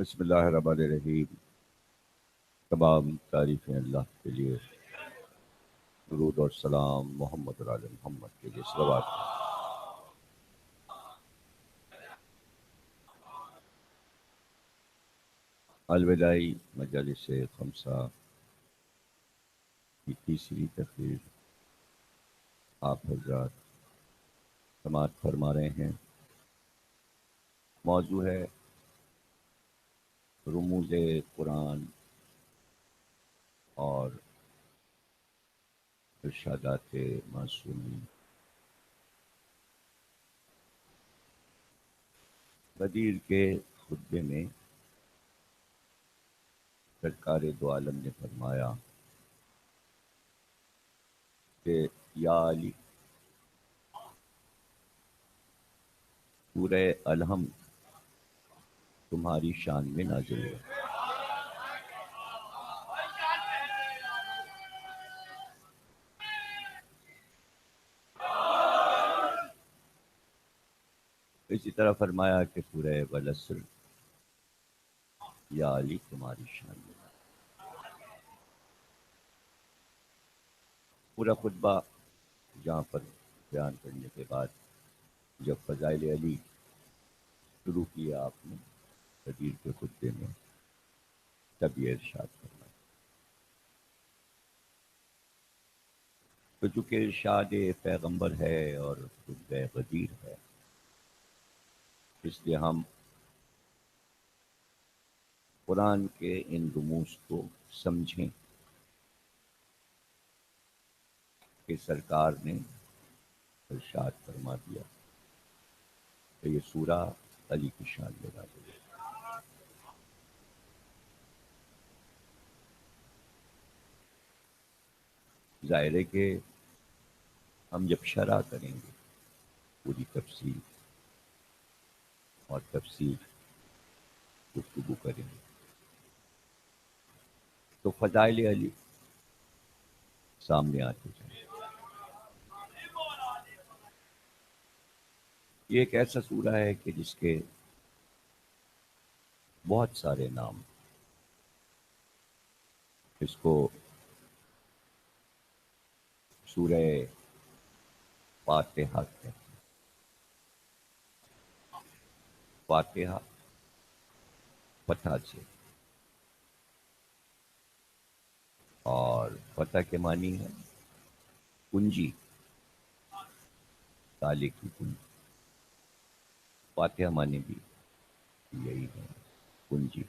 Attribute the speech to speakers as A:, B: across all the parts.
A: بسم اللہ الرحمن الرحیم۔ تمام تعریفیں اللہ کے لیے، درود اور سلام محمد اور آل محمد کے لیے صلوات۔ الوداعی مجالس خمسہ کی تیسری تقریر آپ حضرات سماعت فرما رہے ہیں۔ موضوع ہے رموز قرآن اور ارشادات معصومین۔ غدیر کے خطبے میں سرکار دو عالم نے فرمایا کہ یا علی، سورہ الحمد تمہاری شان میں نازل ہے۔ اسی طرح فرمایا کہ سورہ والعصر یا علی تمہاری شان میں نازل ہے۔ پورا خطبہ جہاں پر بیان کرنے کے بعد جب فضائل علی شروع کیا آپ نے غدیر کے خطبے میں، تب یہ ارشاد کرنا تو چونکہ ارشاد پیغمبر ہے اور خطبہ غدیر ہے، اس لیے ہم قرآن کے ان رموز کو سمجھیں کہ سرکار نے ارشاد فرما دیا کہ یہ سورہ علی کی شان میں نازل ہے۔ ظاہر ہے کہ ہم جب شرح کریں گے پوری تفصیل اور تفصیل گفتگو کریں گے تو فضائل علی سامنے آتے جائیں۔ یہ ایک ایسا سورہ ہے کہ جس کے بہت سارے نام، اس کو سورہ فاتحہ کہتے ہیں۔ فاتحہ فتح سے، اور فتح کے معنی ہے کنجی، تالے کی کنجی۔ فاتحہ معنی بھی یہی ہے، کنجی،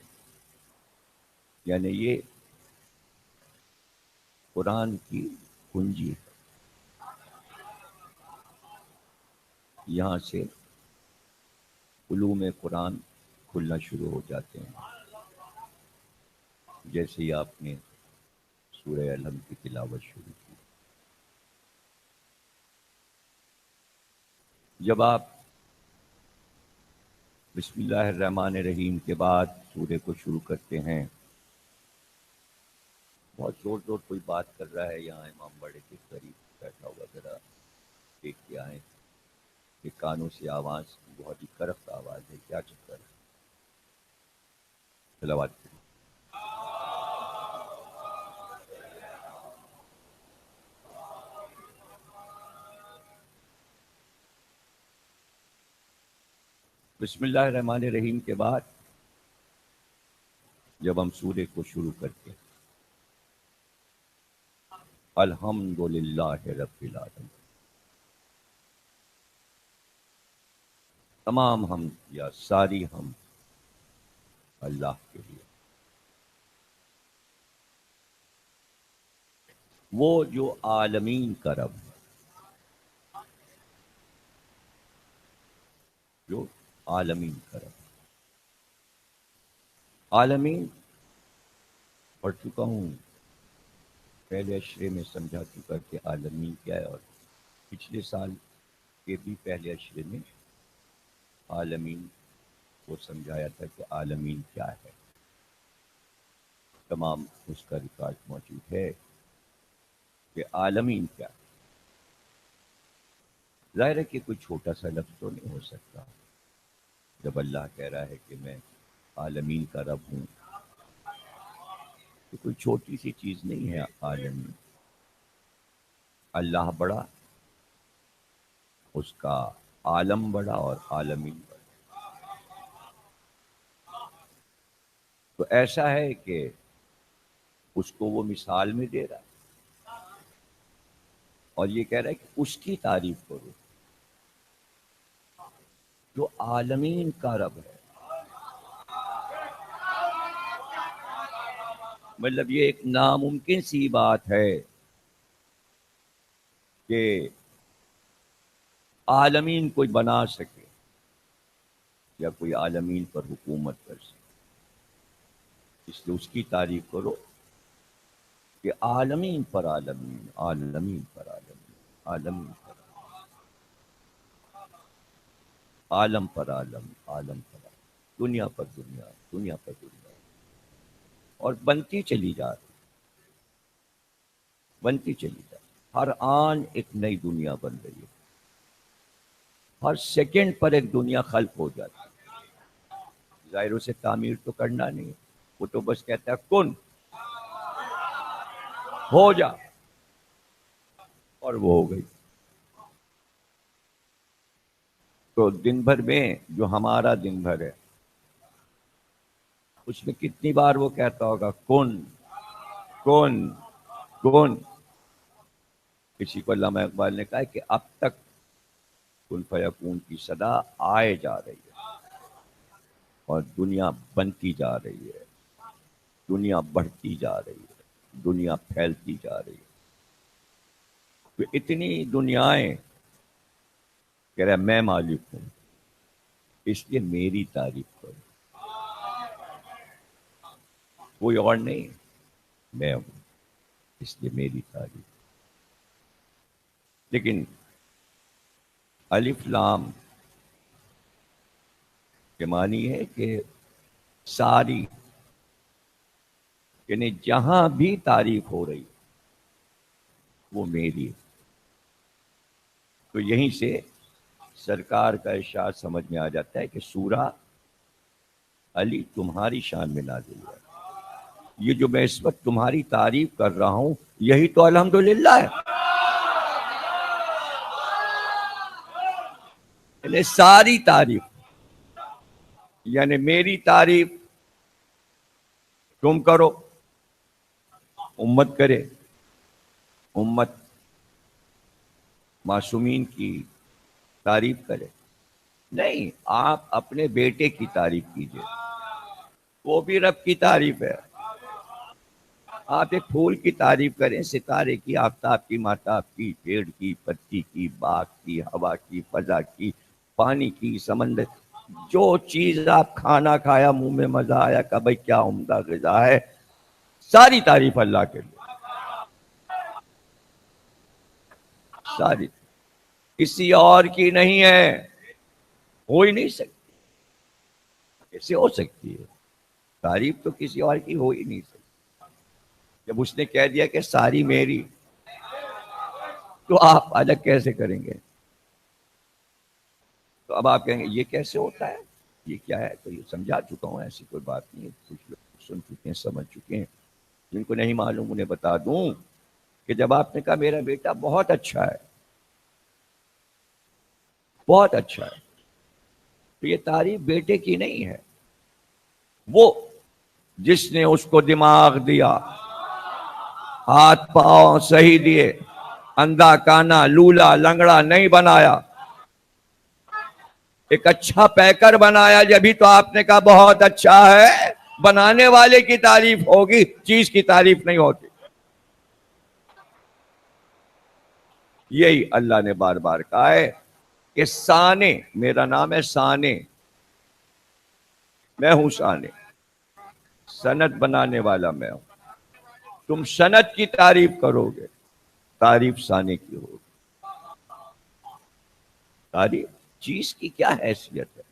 A: یعنی یہ قرآن کی کنجی ہے۔ یہاں سے علوم قرآن کھلنا شروع ہو جاتے ہیں۔ جیسے ہی آپ نے سورہ الحمد کی تلاوت شروع کی، جب آپ بسم اللہ الرحمن الرحیم کے بعد سورہ کو شروع کرتے ہیں، بہت زور زور کوئی بات کر رہا ہے یہاں امام بڑے کے قریب بیٹھا ہوا، ذرا دیکھ کے آئیں کہ کانوں سے آواز بہت ہی کرخت آواز ہے، کیا چکر ہے؟ تلاوت کریں۔ بسم اللہ الرحمن الرحیم کے بعد جب ہم سورہ کو شروع کرتے ہیں، الحمد للہ رب العالمین، تمام ہم یا ساری ہم اللہ کے لیے، وہ جو عالمین کا رب ہے، جو عالمین کا رب ہے۔ عالمین پڑھ چکا ہوں، پہلے اشرے میں سمجھا چکا کہ عالمین کیا ہے، اور پچھلے سال کے بھی پہلے اشرے میں عالمین کو سمجھایا تھا کہ عالمین کیا ہے۔ تمام اس کا ریکارڈ موجود ہے کہ عالمین کیا ہے۔ ظاہر ہے کہ کوئی چھوٹا سا لفظ تو نہیں ہو سکتا جب اللہ کہہ رہا ہے کہ میں عالمین کا رب ہوں، تو کوئی چھوٹی سی چیز نہیں ہے عالمین. اللہ بڑا، اس کا عالم بڑا اور عالمین بڑا. تو ایسا ہے کہ اس کو وہ مثال میں دے رہا ہے اور یہ کہہ رہا ہے کہ اس کی تعریف کرو جو عالمین کا رب ہے. مطلب یہ ایک ناممکن سی بات ہے کہ عالمین کوئی بنا سکے یا کوئی عالمین پر حکومت کر سکے. اس لیے اس کی تعریف کرو کہ عالمین پر عالمین، عالمین پر عالمین، عالمین پر عالم پر عالم، عالم پر عالم، دنیا پر دنیا، دنیا پر دنیا، اور بنتی چلی جا رہی، بنتی چلی جا رہی. ہر آن ایک نئی دنیا بن رہی ہے، ہر سیکنڈ پر ایک دنیا خلق ہو جاتی ہے. ظاہر اسے تعمیر تو کرنا نہیں، وہ تو بس کہتا ہے کن ہو جا، اور وہ ہو گئی. تو دن بھر میں جو ہمارا دن بھر ہے اس میں کتنی بار وہ کہتا ہوگا کن کن کن. کسی کو علامہ اقبال نے کہا کہ اب تک کن فیکون کی صدا آئے جا رہی ہے اور دنیا بنتی جا رہی ہے، دنیا بڑھتی جا رہی ہے، دنیا پھیلتی جا رہی ہے. تو اتنی دنیایں کہہ رہا میں مالک ہوں، اس لیے میری تعریف کرو. کوئی اور نہیں، میں ہوں، اس لیے میری تعریف. لیکن الف لام کے معنی ہے کہ ساری، یعنی جہاں بھی تعریف ہو رہی وہ میری ہے. تو یہیں سے سرکار کا ارشاد سمجھ میں آ جاتا ہے کہ سورہ علی تمہاری شان میں نازل ہوا ہے. یہ جو میں اس وقت تمہاری تعریف کر رہا ہوں یہی تو الحمدللہ ہے. یعنی ساری تعریف، یعنی میری تعریف تم کرو، امت کرے، امت معصومین کی تعریف کرے. نہیں، آپ اپنے بیٹے کی تعریف کیجئے، وہ بھی رب کی تعریف ہے. آپ ایک پھول کی تعریف کریں، ستارے کی، آفتاب کی، ماہتاب کی، پیڑ کی، پتی کی، باغ کی، ہوا کی، فضا کی، پانی کی، سمندر، جو چیز آپ کھانا کھایا منہ میں مزہ آیا کہ بھائی کیا عمدہ غذا ہے، ساری تعریف اللہ کے لیے، ساری، کسی اور کی نہیں ہے، ہو ہی نہیں سکتی. کیسے ہو سکتی ہے تعریف؟ تو کسی اور کی ہو ہی نہیں سکتی. جب اس نے کہہ دیا کہ ساری میری، تو آپ الگ کیسے کریں گے؟ تو اب آپ کہیں گے یہ کیسے ہوتا ہے، یہ کیا ہے؟ تو یہ سمجھا چکا ہوں، ایسی کوئی بات نہیں ہے. کچھ لوگ سن چکے ہیں، سمجھ چکے ہیں. جن کو نہیں معلوم انہیں بتا دوں کہ جب آپ نے کہا میرا بیٹا بہت اچھا ہے، بہت اچھا ہے، تو یہ تعریف بیٹے کی نہیں ہے، وہ جس نے اس کو دماغ دیا، ہاتھ پاؤں صحیح دیے، اندھا کانا لولا لنگڑا نہیں بنایا، ایک اچھا پیکر بنایا. جبھی تو آپ نے کہا بہت اچھا ہے. بنانے والے کی تعریف ہوگی، چیز کی تعریف نہیں ہوتی. یہی اللہ نے بار بار کہا ہے کہ سانے، میرا نام ہے سانے، میں ہوں سانے، سند بنانے والا میں ہوں. تم سند کی تعریف کرو گے، تعریف سانے کی ہوگی. تعریف چیز کی کیا حیثیت ہے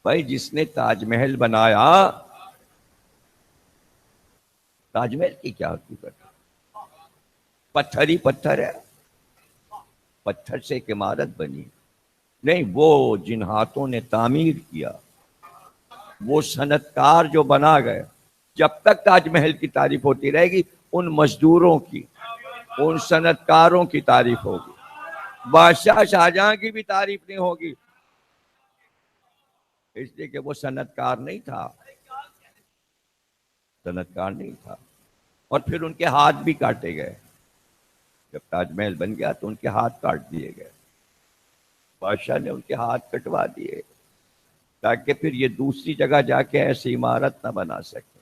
A: بھائی؟ جس نے تاج محل بنایا، تاج محل کی کیا حقیقت ہے؟ پتھر ہی پتھر ہے، پتھر سے ایک عمارت بنی. نہیں، وہ جن ہاتھوں نے تعمیر کیا وہ صنعت کار جو بنا گئے، جب تک تاج محل کی تعریف ہوتی رہے گی ان مزدوروں کی، ان صنعت کاروں کی تعریف ہوگی، بادشاہ شاہجہاں کی بھی تعریف نہیں ہوگی، اس لیے کہ وہ صنعت کار نہیں تھا، صنعت کار نہیں تھا۔ اور پھر ان کے ہاتھ بھی کاٹے گئے، جب تاج محل بن گیا تو ان کے ہاتھ کاٹ دیے گئے، بادشاہ نے ان کے ہاتھ کٹوا دیے تاکہ پھر یہ دوسری جگہ جا کے ایسی عمارت نہ بنا سکے۔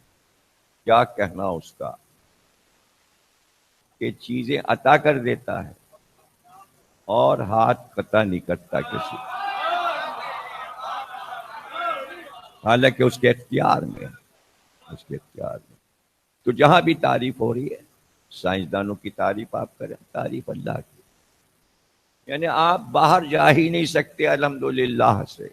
A: کیا کہنا اس کا کہ چیزیں عطا کر دیتا ہے اور ہاتھ قطع نہیں کرتا کسی، حالانکہ اس کے اختیار میں، اس کے اختیار میں۔ تو جہاں بھی تعریف ہو رہی ہے، سائنسدانوں کی تعریف آپ کریں، تعریف اللہ کی، یعنی آپ باہر جا ہی نہیں سکتے الحمدللہ سے،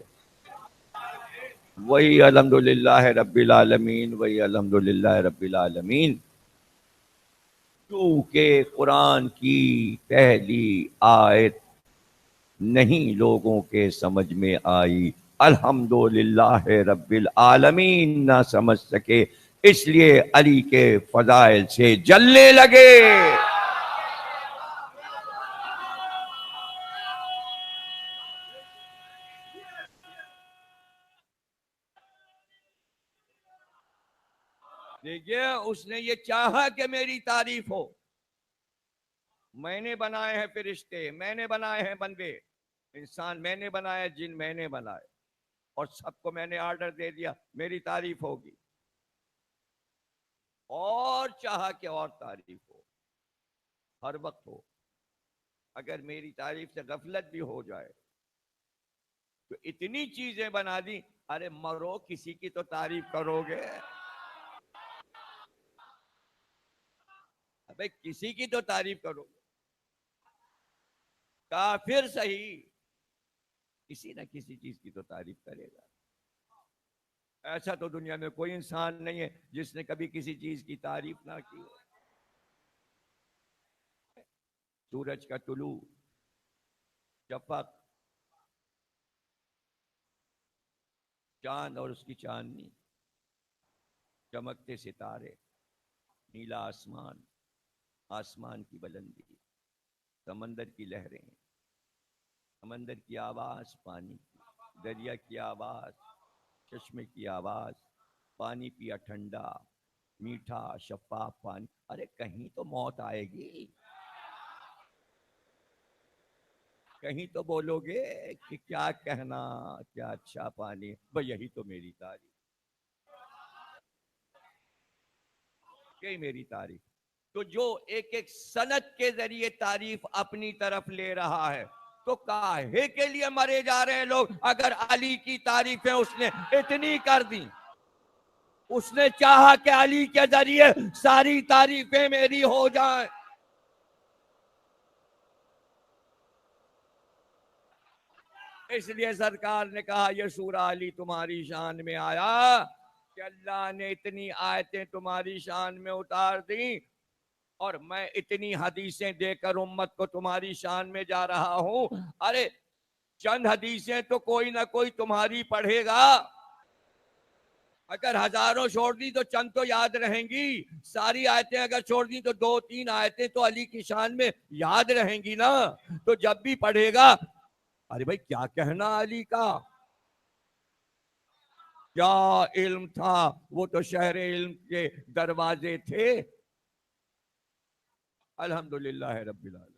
A: وہی الحمدللہ رب العالمین، وہی الحمدللہ رب العالمین، کیونکہ قرآن کی پہلی آیت نہیں لوگوں کے سمجھ میں آئی، الحمدللہ رب العالمین نہ سمجھ سکے، اس لیے علی کے فضائل سے جلنے لگے۔ دیکھیے اس نے یہ چاہا کہ میری تعریف ہو، میں نے بنائے ہیں فرشتے، میں نے بنائے ہیں بندے، انسان میں نے بنایا، جن میں نے بنائے، اور سب کو میں نے آرڈر دے دیا میری تعریف ہوگی، اور چاہا کہ اور تعریف ہو، ہر وقت ہو، اگر میری تعریف سے غفلت بھی ہو جائے تو اتنی چیزیں بنا دی، ارے مرو کسی کی تو تعریف کرو گے، ابے کسی کی تو تعریف کرو گے، کافر صحیح کسی نہ کسی چیز کی تو تعریف کرے گا۔ ایسا تو دنیا میں کوئی انسان نہیں ہے جس نے کبھی کسی چیز کی تعریف نہ کی ہو۔ سورج کا طلوع، شفق، چاند اور اس کی چاندنی، چمکتے ستارے، نیلا آسمان، آسمان کی بلندی، سمندر کی لہریں، سمندر کی آواز، پانی کی، دریا کی آواز، چشمے کی آواز، پانی پیا ٹھنڈا میٹھا شفاف پانی، ارے کہیں تو موت آئے گی، کہیں تو بولو گے کہ کیا کہنا، کیا اچھا پانی، بھئی یہی تو میری تعریف، یہی میری تعریف۔ تو جو ایک ایک سند کے ذریعے تعریف اپنی طرف لے رہا ہے، تو کاہے کے لیے مرے جا رہے ہیں لوگ، اگر علی کی تعریفیں اس نے اتنی کر دی، اس نے چاہا کہ علی کے ذریعے ساری تعریفیں میری ہو جائیں، اس لیے سرکار نے کہا یہ سورہ علی تمہاری شان میں آیا کہ اللہ نے اتنی آیتیں تمہاری شان میں اتار دیں، اور میں اتنی حدیثیں دے کر امت کو تمہاری شان میں جا رہا ہوں، ارے چند حدیثیں تو کوئی نہ کوئی تمہاری پڑھے گا، اگر ہزاروں چھوڑ دی تو چند تو یاد رہیں گی، ساری آیتیں اگر چھوڑ دی تو دو تین آیتیں تو علی کی شان میں یاد رہیں گی نا، تو جب بھی پڑھے گا، ارے بھائی کیا کہنا علی کا، کیا علم تھا، وہ تو شہر علم کے دروازے تھے، الحمدللہ رب العالمین۔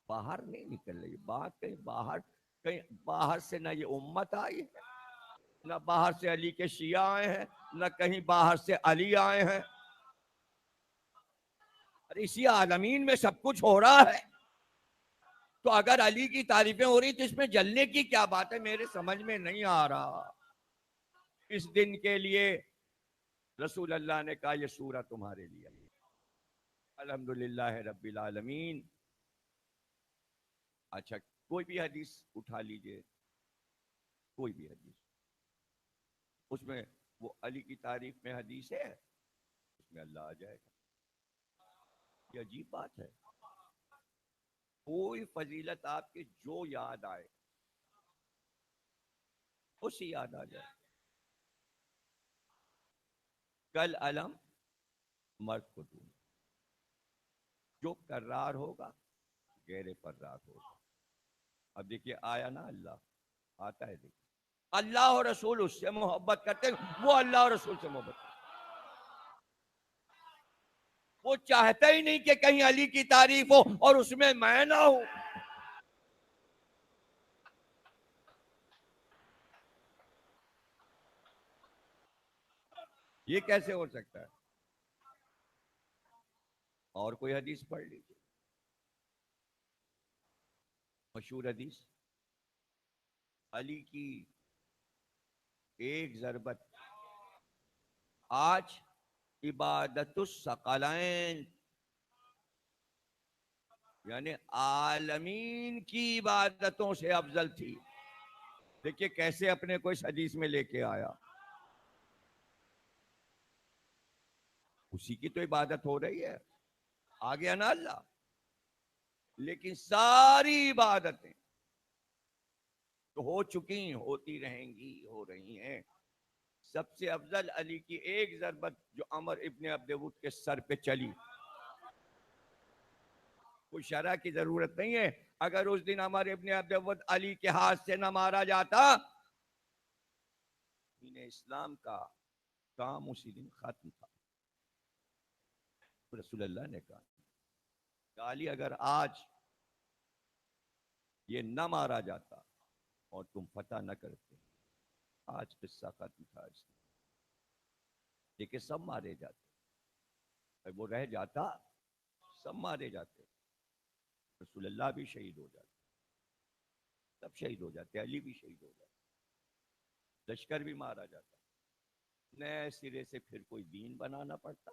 A: باہر نہیں نکل رہی بات، کہیں باہر سے نہ یہ امت آئی ہے، نہ باہر سے علی کے شیعہ آئے ہیں، نہ کہیں باہر سے علی آئے ہیں، اور اسی عالمین میں سب کچھ ہو رہا ہے، تو اگر علی کی تعریفیں ہو رہی تو اس میں جلنے کی کیا بات ہے، میرے سمجھ میں نہیں آ رہا۔ اس دن کے لیے رسول اللہ نے کہا یہ سورہ تمہارے لیے، الحمدللہ رب العالمین۔ اچھا کوئی بھی حدیث اٹھا لیجئے، کوئی بھی حدیث، اس میں وہ علی کی تعریف میں حدیث ہے، اس میں اللہ آ جائے گا، یہ عجیب بات ہے، کوئی فضیلت آپ کے جو یاد آئے اسی یاد آ جائے. کل علم مرد کو دوں جو کرار ہوگا غیر فرار ہوگا. اب دیکھیے آیا نا اللہ آتا ہے. دیکھیے اللہ اور رسول اس سے محبت کرتے ہیں, وہ اللہ اور رسول سے محبت کرتے ہیں. وہ چاہتا ہی نہیں کہ کہیں علی کی تعریف ہو اور اس میں میں نہ ہوں. یہ کیسے ہو سکتا ہے؟ اور کوئی حدیث پڑھ لیجیے, مشہور حدیث, علی کی ایک ضربت آج عبادت الثقلین, یعنی عالمین کی عبادتوں سے افضل تھی. دیکھیے کیسے اپنے کو اس حدیث میں لے کے آیا. اسی کی تو عبادت ہو رہی ہے, آ گیا نا اللہ. لیکن ساری عبادتیں تو ہو چکی, ہوتی رہیں گی, ہو رہی ہیں. سب سے افضل علی کی ایک ضربت جو عمر ابن عبدود کے سر پہ چلی, کوئی شرح کی ضرورت نہیں ہے. اگر اس دن عمر ابن عبدود علی کے ہاتھ سے نہ مارا جاتا, دین اسلام کا کام اسی دن ختم تھا. رسول اللہ نے کہا علی اگر آج یہ نہ مارا جاتا اور تم فتح نہ کرتے, آج قصہ ختم تھا. اس لیکن سب مارے جاتے, وہ رہ جاتا سب مارے جاتے. رسول اللہ بھی شہید ہو جاتے, سب شہید ہو جاتے, علی بھی شہید ہو جاتے, لشکر بھی مارا جاتا. نئے سرے سے پھر کوئی دین بنانا پڑتا,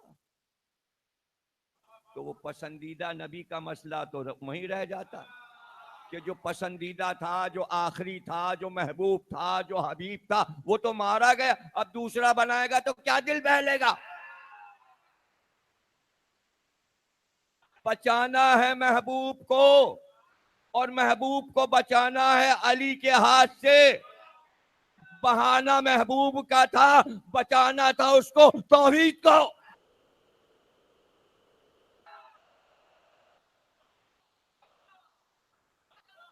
A: تو وہ پسندیدہ نبی کا مسئلہ تو وہیں رہ جاتا کہ جو پسندیدہ تھا, جو آخری تھا, جو محبوب تھا, جو حبیب تھا, وہ تو مارا گیا. اب دوسرا بنائے گا تو کیا دل بہلے گا؟ بچانا ہے محبوب کو, اور محبوب کو بچانا ہے علی کے ہاتھ سے. بہانہ محبوب کا تھا, بچانا تھا اس کو توحید کو.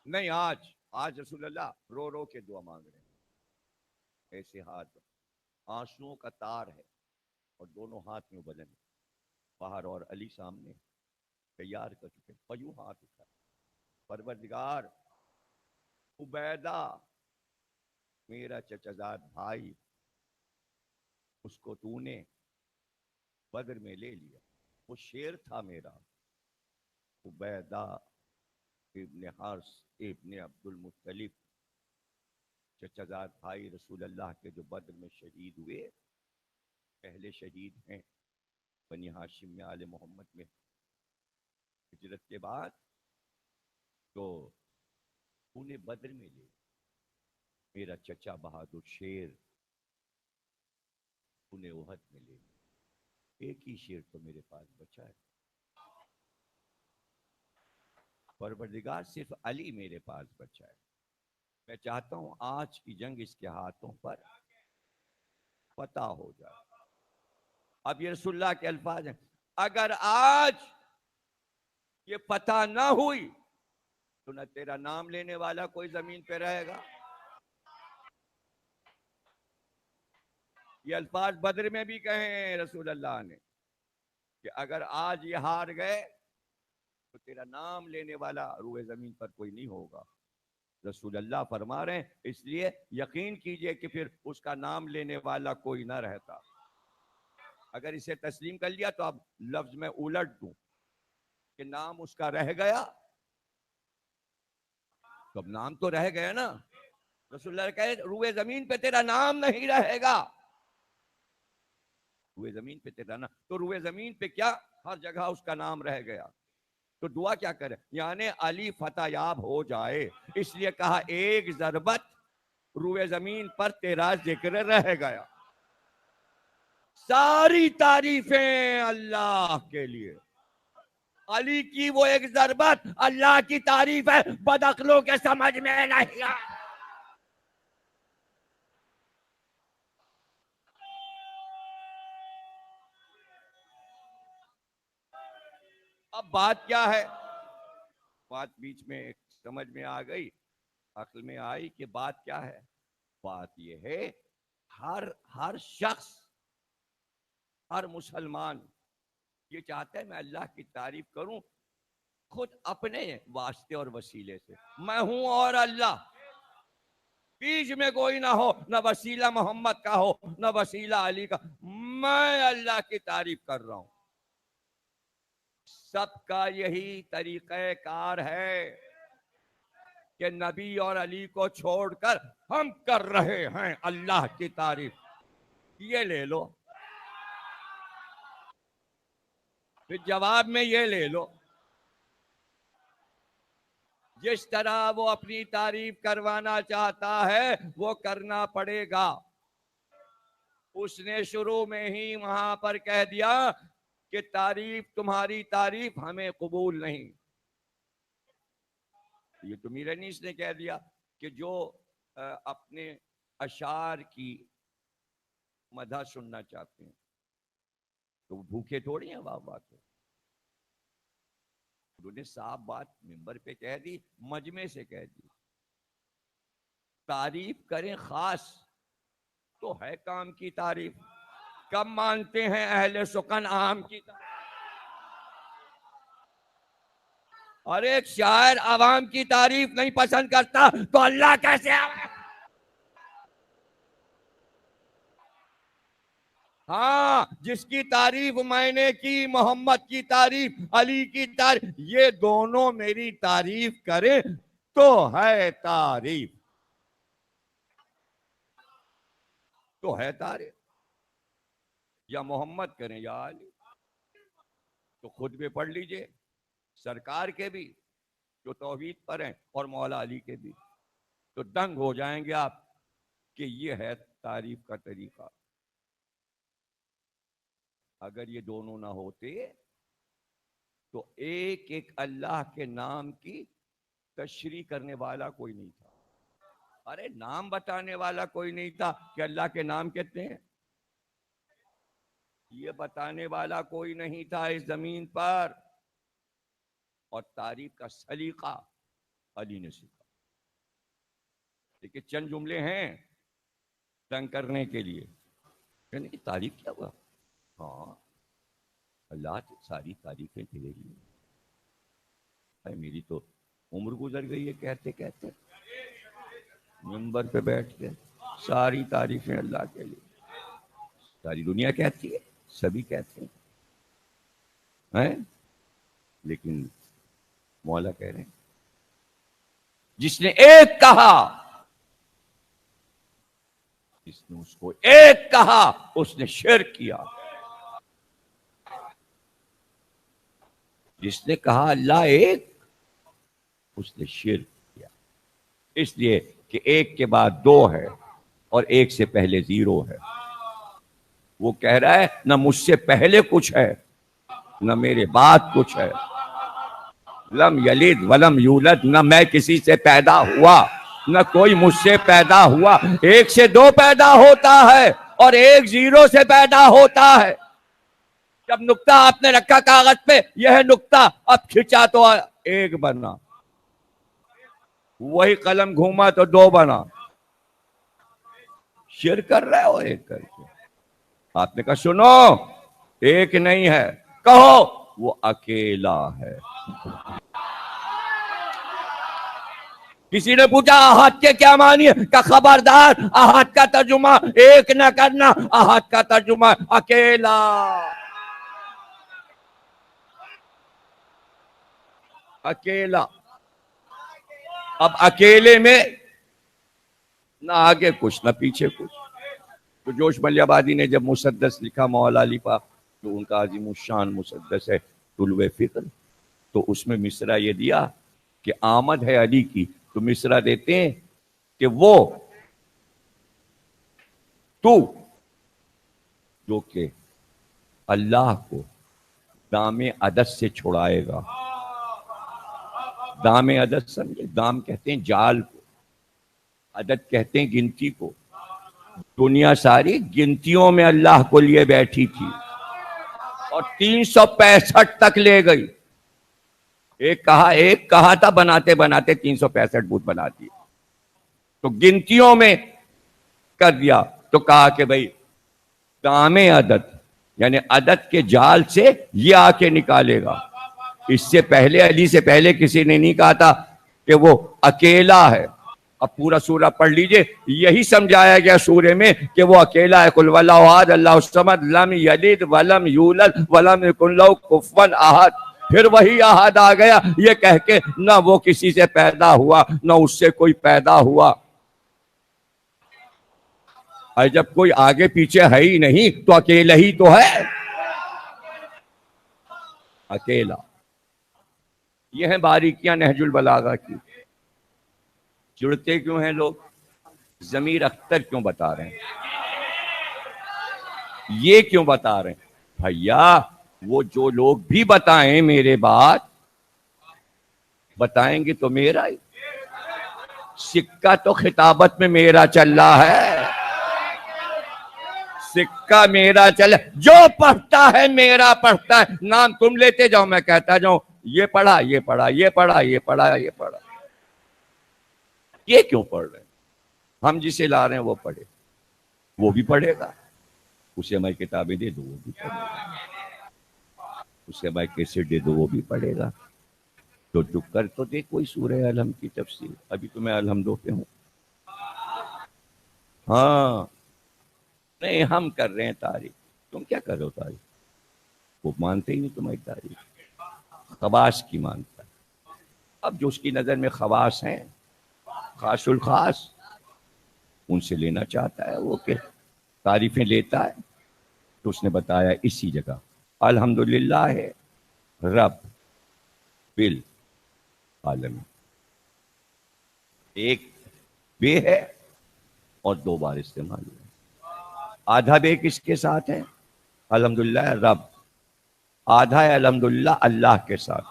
A: نہیں, آج رسول اللہ رو رو کے دعا مانگ رہے ہیں. ایسے ہاتھ آنسوؤں کا تار ہے اور دونوں ہاتھ میں بدن باہر, اور علی سامنے تیار کر چکے. پیوں ہاتھ اٹھا, پروردگار عبیدہ میرا چچزاد بھائی, اس کو تو نے بدر میں لے لیا. وہ شیر تھا میرا, عبیدہ ابن حارث ابن عبد المطلب, چچزاد بھائی رسول اللہ کے, جو بدر میں شہید ہوئے, پہلے شہید ہیں بنی ہاشم میں, آل محمد میں ہجرت کے بعد. تو انہیں بدر میں لے, میرا چچا بہادر شیر انہیں احد میں لے. ایک ہی شیر تو میرے پاس بچا ہے, پروردگار صرف علی میرے پاس بچا ہے. میں چاہتا ہوں آج کی جنگ اس کے ہاتھوں پر فتح ہو جائے. اب یہ رسول اللہ کے الفاظ ہیں, اگر آج یہ فتح نہ ہوئی تو نہ تیرا نام لینے والا کوئی زمین پہ رہے گا. یہ الفاظ بدر میں بھی کہے ہیں رسول اللہ نے کہ اگر آج یہ ہار گئے تو تیرا نام لینے والا روئے زمین پر کوئی نہیں ہوگا. رسول اللہ فرما رہے ہیں, اس لیے یقین کیجئے کہ پھر اس کا نام لینے والا کوئی نہ رہتا. اگر اسے تسلیم کر لیا تو اب لفظ میں الٹ دوں کہ نام اس کا رہ گیا, تو اب نام تو رہ گیا نا. رسول اللہ کہے روئے زمین پہ تیرا نام نہیں رہے گا, روئے زمین پہ تیرا نام, تو روئے زمین پہ کیا ہر جگہ اس کا نام رہ گیا. تو دعا کیا کرے, یعنی علی فتح یاب ہو جائے. اس لیے کہا ایک ضربت روئے زمین پر تیرا ذکر رہ گیا. ساری تعریفیں اللہ کے لیے. علی کی وہ ایک ضربت اللہ کی تعریف ہے، بدعقلوں کے سمجھ میں نہیں آ۔ اب بات کیا ہے؟ بات بیچ میں سمجھ میں آ گئی، عقل میں آئی کہ بات کیا ہے؟ بات یہ ہے ہر شخص، ہر مسلمان یہ چاہتا ہے میں اللہ کی تعریف کروں خود اپنے واسطے اور وسیلے سے، میں ہوں اور اللہ، بیچ میں کوئی نہ ہو، نہ وسیلہ محمد کا ہو نہ وسیلہ علی کا، میں اللہ کی تعریف کر رہا ہوں۔ سب کا یہی طریقہ کار ہے کہ نبی اور علی کو چھوڑ کر ہم کر رہے ہیں اللہ کی تعریف، یہ لے لو، پھر جواب میں یہ لے لو، جس طرح وہ اپنی تعریف کروانا چاہتا ہے وہ کرنا پڑے گا۔ اس نے شروع میں ہی وہاں پر کہہ دیا کہ تمہاری تعریف ہمیں قبول نہیں۔ یہ تو میر انیس نے کہہ دیا کہ جو اپنے اشعار کی مدح سننا چاہتے ہیں تو وہ بھوکے تھوڑی ہیں واہ واہ کے۔ انہوں نے صاف بات ممبر پہ کہہ دی، مجمع سے کہہ دی، تعریف کریں خاص تو ہے کام کی تعریف، کب مانتے ہیں اہل سخن عام کی تعریف؟ اور ایک شاعر عوام کی تعریف نہیں پسند کرتا تو اللہ کیسے آئے؟ ہاں، جس کی تعریف میں نے کی، محمد کی تعریف، علی کی تعریف، یہ دونوں میری تعریف کریں تو ہے تعریف، تو ہے تعریف۔ یا محمد کریں یا علی، تو خود بھی پڑھ لیجئے، سرکار کے بھی جو توحید پر ہیں اور مولا علی کے بھی، تو دنگ ہو جائیں گے آپ کہ یہ ہے تعریف کا طریقہ۔ اگر یہ دونوں نہ ہوتے تو ایک ایک اللہ کے نام کی تشریح کرنے والا کوئی نہیں تھا، ارے نام بتانے والا کوئی نہیں تھا کہ اللہ کے نام کتنے ہیں، یہ بتانے والا کوئی نہیں تھا اس زمین پر، اور تعریف کا سلیقہ علی نے سیکھا۔ لیکن چند جملے ہیں تنگ کرنے کے لیے، یعنی کہ تعریف کیا ہوا؟ ہاں، اللہ کی ساری تعریفیں تیرے لیے، میری تو عمر گزر گئی ہے کہتے کہتے، منبر پہ بیٹھ کے ساری تعریفیں اللہ کے لیے، ساری دنیا کہتی ہے، سبھی کہتے ہیں، لیکن مولا کہہ رہے ہیں جس نے ایک کہا، جس نے اس کو ایک کہا اس نے شرک کیا، جس نے کہا اللہ ایک اس نے شرک کیا، اس لیے کہ ایک کے بعد دو ہے اور ایک سے پہلے زیرو ہے۔ وہ کہہ رہا ہے نہ مجھ سے پہلے کچھ ہے نہ میرے بعد کچھ ہے، لم یلد ولم یولد، نہ میں کسی سے پیدا ہوا نہ کوئی مجھ سے پیدا ہوا، ایک سے دو پیدا ہوتا ہے اور ایک زیرو سے پیدا ہوتا ہے۔ جب نقطہ آپ نے رکھا کاغذ پہ، یہ ہے نقطہ، اب کھچا تو ایک بنا، وہی قلم گھوما تو دو بنا، شرک کر رہے ہو ایک کر کے۔ آپ نے کہا سنو ایک نہیں ہے، کہو وہ اکیلا ہے۔ کسی نے پوچھا احد کے کیا معنی ہے؟ کہ خبردار، احد کا ترجمہ ایک نہ کرنا، احد کا ترجمہ اکیلا، اکیلا۔ اب اکیلے میں نہ آگے کچھ نہ پیچھے کچھ۔ تو جوش ملیہ آبادی نے جب مسدس لکھا مولا علی پاک، جو ان کا عظیم الشان مسدس ہے طلوع فکر، تو اس میں مصرع یہ دیا کہ آمد ہے علی کی، تو مصرع دیتے ہیں کہ وہ تو جو کہ اللہ کو دام عدد سے چھڑائے گا. دام عدد سمجھے؟ دام کہتے ہیں جال کو، عدد کہتے ہیں گنتی کو. دنیا ساری گنتیوں میں اللہ کو لیے بیٹھی تھی اور 365 تک لے گئی. ایک کہا تھا بناتے بناتے 365 بت بنا دی، تو گنتیوں میں کر دیا. تو کہا کہ بھائی دام عدد یعنی عدد کے جال سے یہ آ کے نکالے گا. اس سے پہلے، علی سے پہلے کسی نے نہیں کہا تھا کہ وہ اکیلا ہے. اب پورا سورہ پڑھ لیجئے، یہی سمجھایا گیا سورے میں کہ وہ اکیلا ہے. قل واللہ احد اللہ الصمد لم یلد ولم یولد ولم یکن لہ کفوا احد. پھر وہی احد آ گیا یہ کہہ کے نہ وہ کسی سے پیدا ہوا نہ اس سے کوئی پیدا ہوا. اور جب کوئی آگے پیچھے ہے ہی نہیں تو اکیلا ہی تو ہے. اکیلا. یہ ہیں باریکیاں نہج البلاغہ کی. چڑتے کیوں ہیں لوگ؟ ضمیر اختر کیوں بتا رہے ہیں؟ یہ کیوں بتا رہے ہیں؟ بھیا وہ جو لوگ بھی بتائیں میرے بات بتائیں گے تو میرا ہی سکہ تو خطابت میں میرا چل رہا ہے. سکہ میرا چلے، جو پڑھتا ہے میرا پڑھتا ہے. نام تم لیتے جاؤ، میں کہتا جاؤں یہ پڑھا یہ پڑھا یہ پڑھا یہ پڑھا یہ پڑھا. یہ کیوں پڑھ رہے ہیں؟ ہم جسے لا رہے ہیں وہ پڑھے، وہ بھی پڑھے گا. اسے میں کتابیں دے دو وہ بھی پڑھے گا. اسے میں کیسے دے دو وہ بھی پڑھے گا. تو چپ کر تو دے کوئی سورہ الحم کی تفسیر. ابھی تو میں الحمدو پہ ہوں. ہاں نہیں ہم کر رہے ہیں تعریف. تم کیا کر رہے ہو تعریف؟ وہ مانتے ہی نہیں تمہاری تعریف. خواص کی مانتا ہے. اب جو اس کی نظر میں خواص ہیں، خاص الخاص، ان سے لینا چاہتا ہے وہ کہ تعریفیں لیتا ہے. تو اس نے بتایا اسی جگہ الحمدللہ ہے رب بالعالمین. ایک بے ہے اور دو بار استعمال ہوا. آدھا بے کس کے ساتھ ہے؟ الحمدللہ رب. آدھا ہے الحمدللہ اللہ کے ساتھ.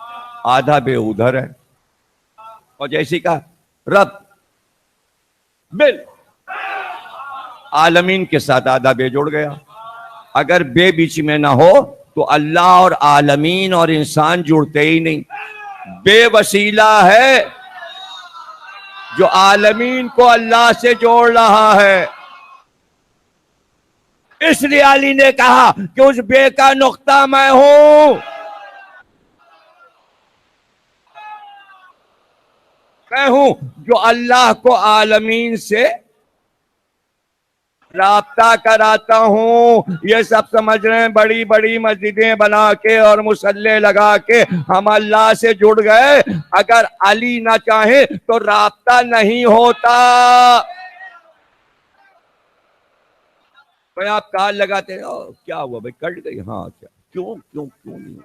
A: آدھا بے ادھر ہے. اور جیسے کہا رب بل عالمین کے ساتھ آدھا بے جوڑ گیا. اگر بے بیچ میں نہ ہو تو اللہ اور عالمین اور انسان جڑتے ہی نہیں. بے وسیلہ ہے جو عالمین کو اللہ سے جوڑ رہا ہے. اس لیے علی نے کہا کہ اس بے کا نقطہ میں ہوں. میں ہوں جو اللہ کو عالمین سے رابطہ کراتا ہوں. یہ سب سمجھ رہے ہیں بڑی بڑی مسجدیں بنا کے اور مصلے لگا کے ہم اللہ سے جڑ گئے. اگر علی نہ چاہے تو رابطہ نہیں ہوتا. بھائی آپ کال لگاتے ہیں کیا ہوا بھائی کٹ گئی؟ ہاں کیا کیوں کیوں کیوں نہیں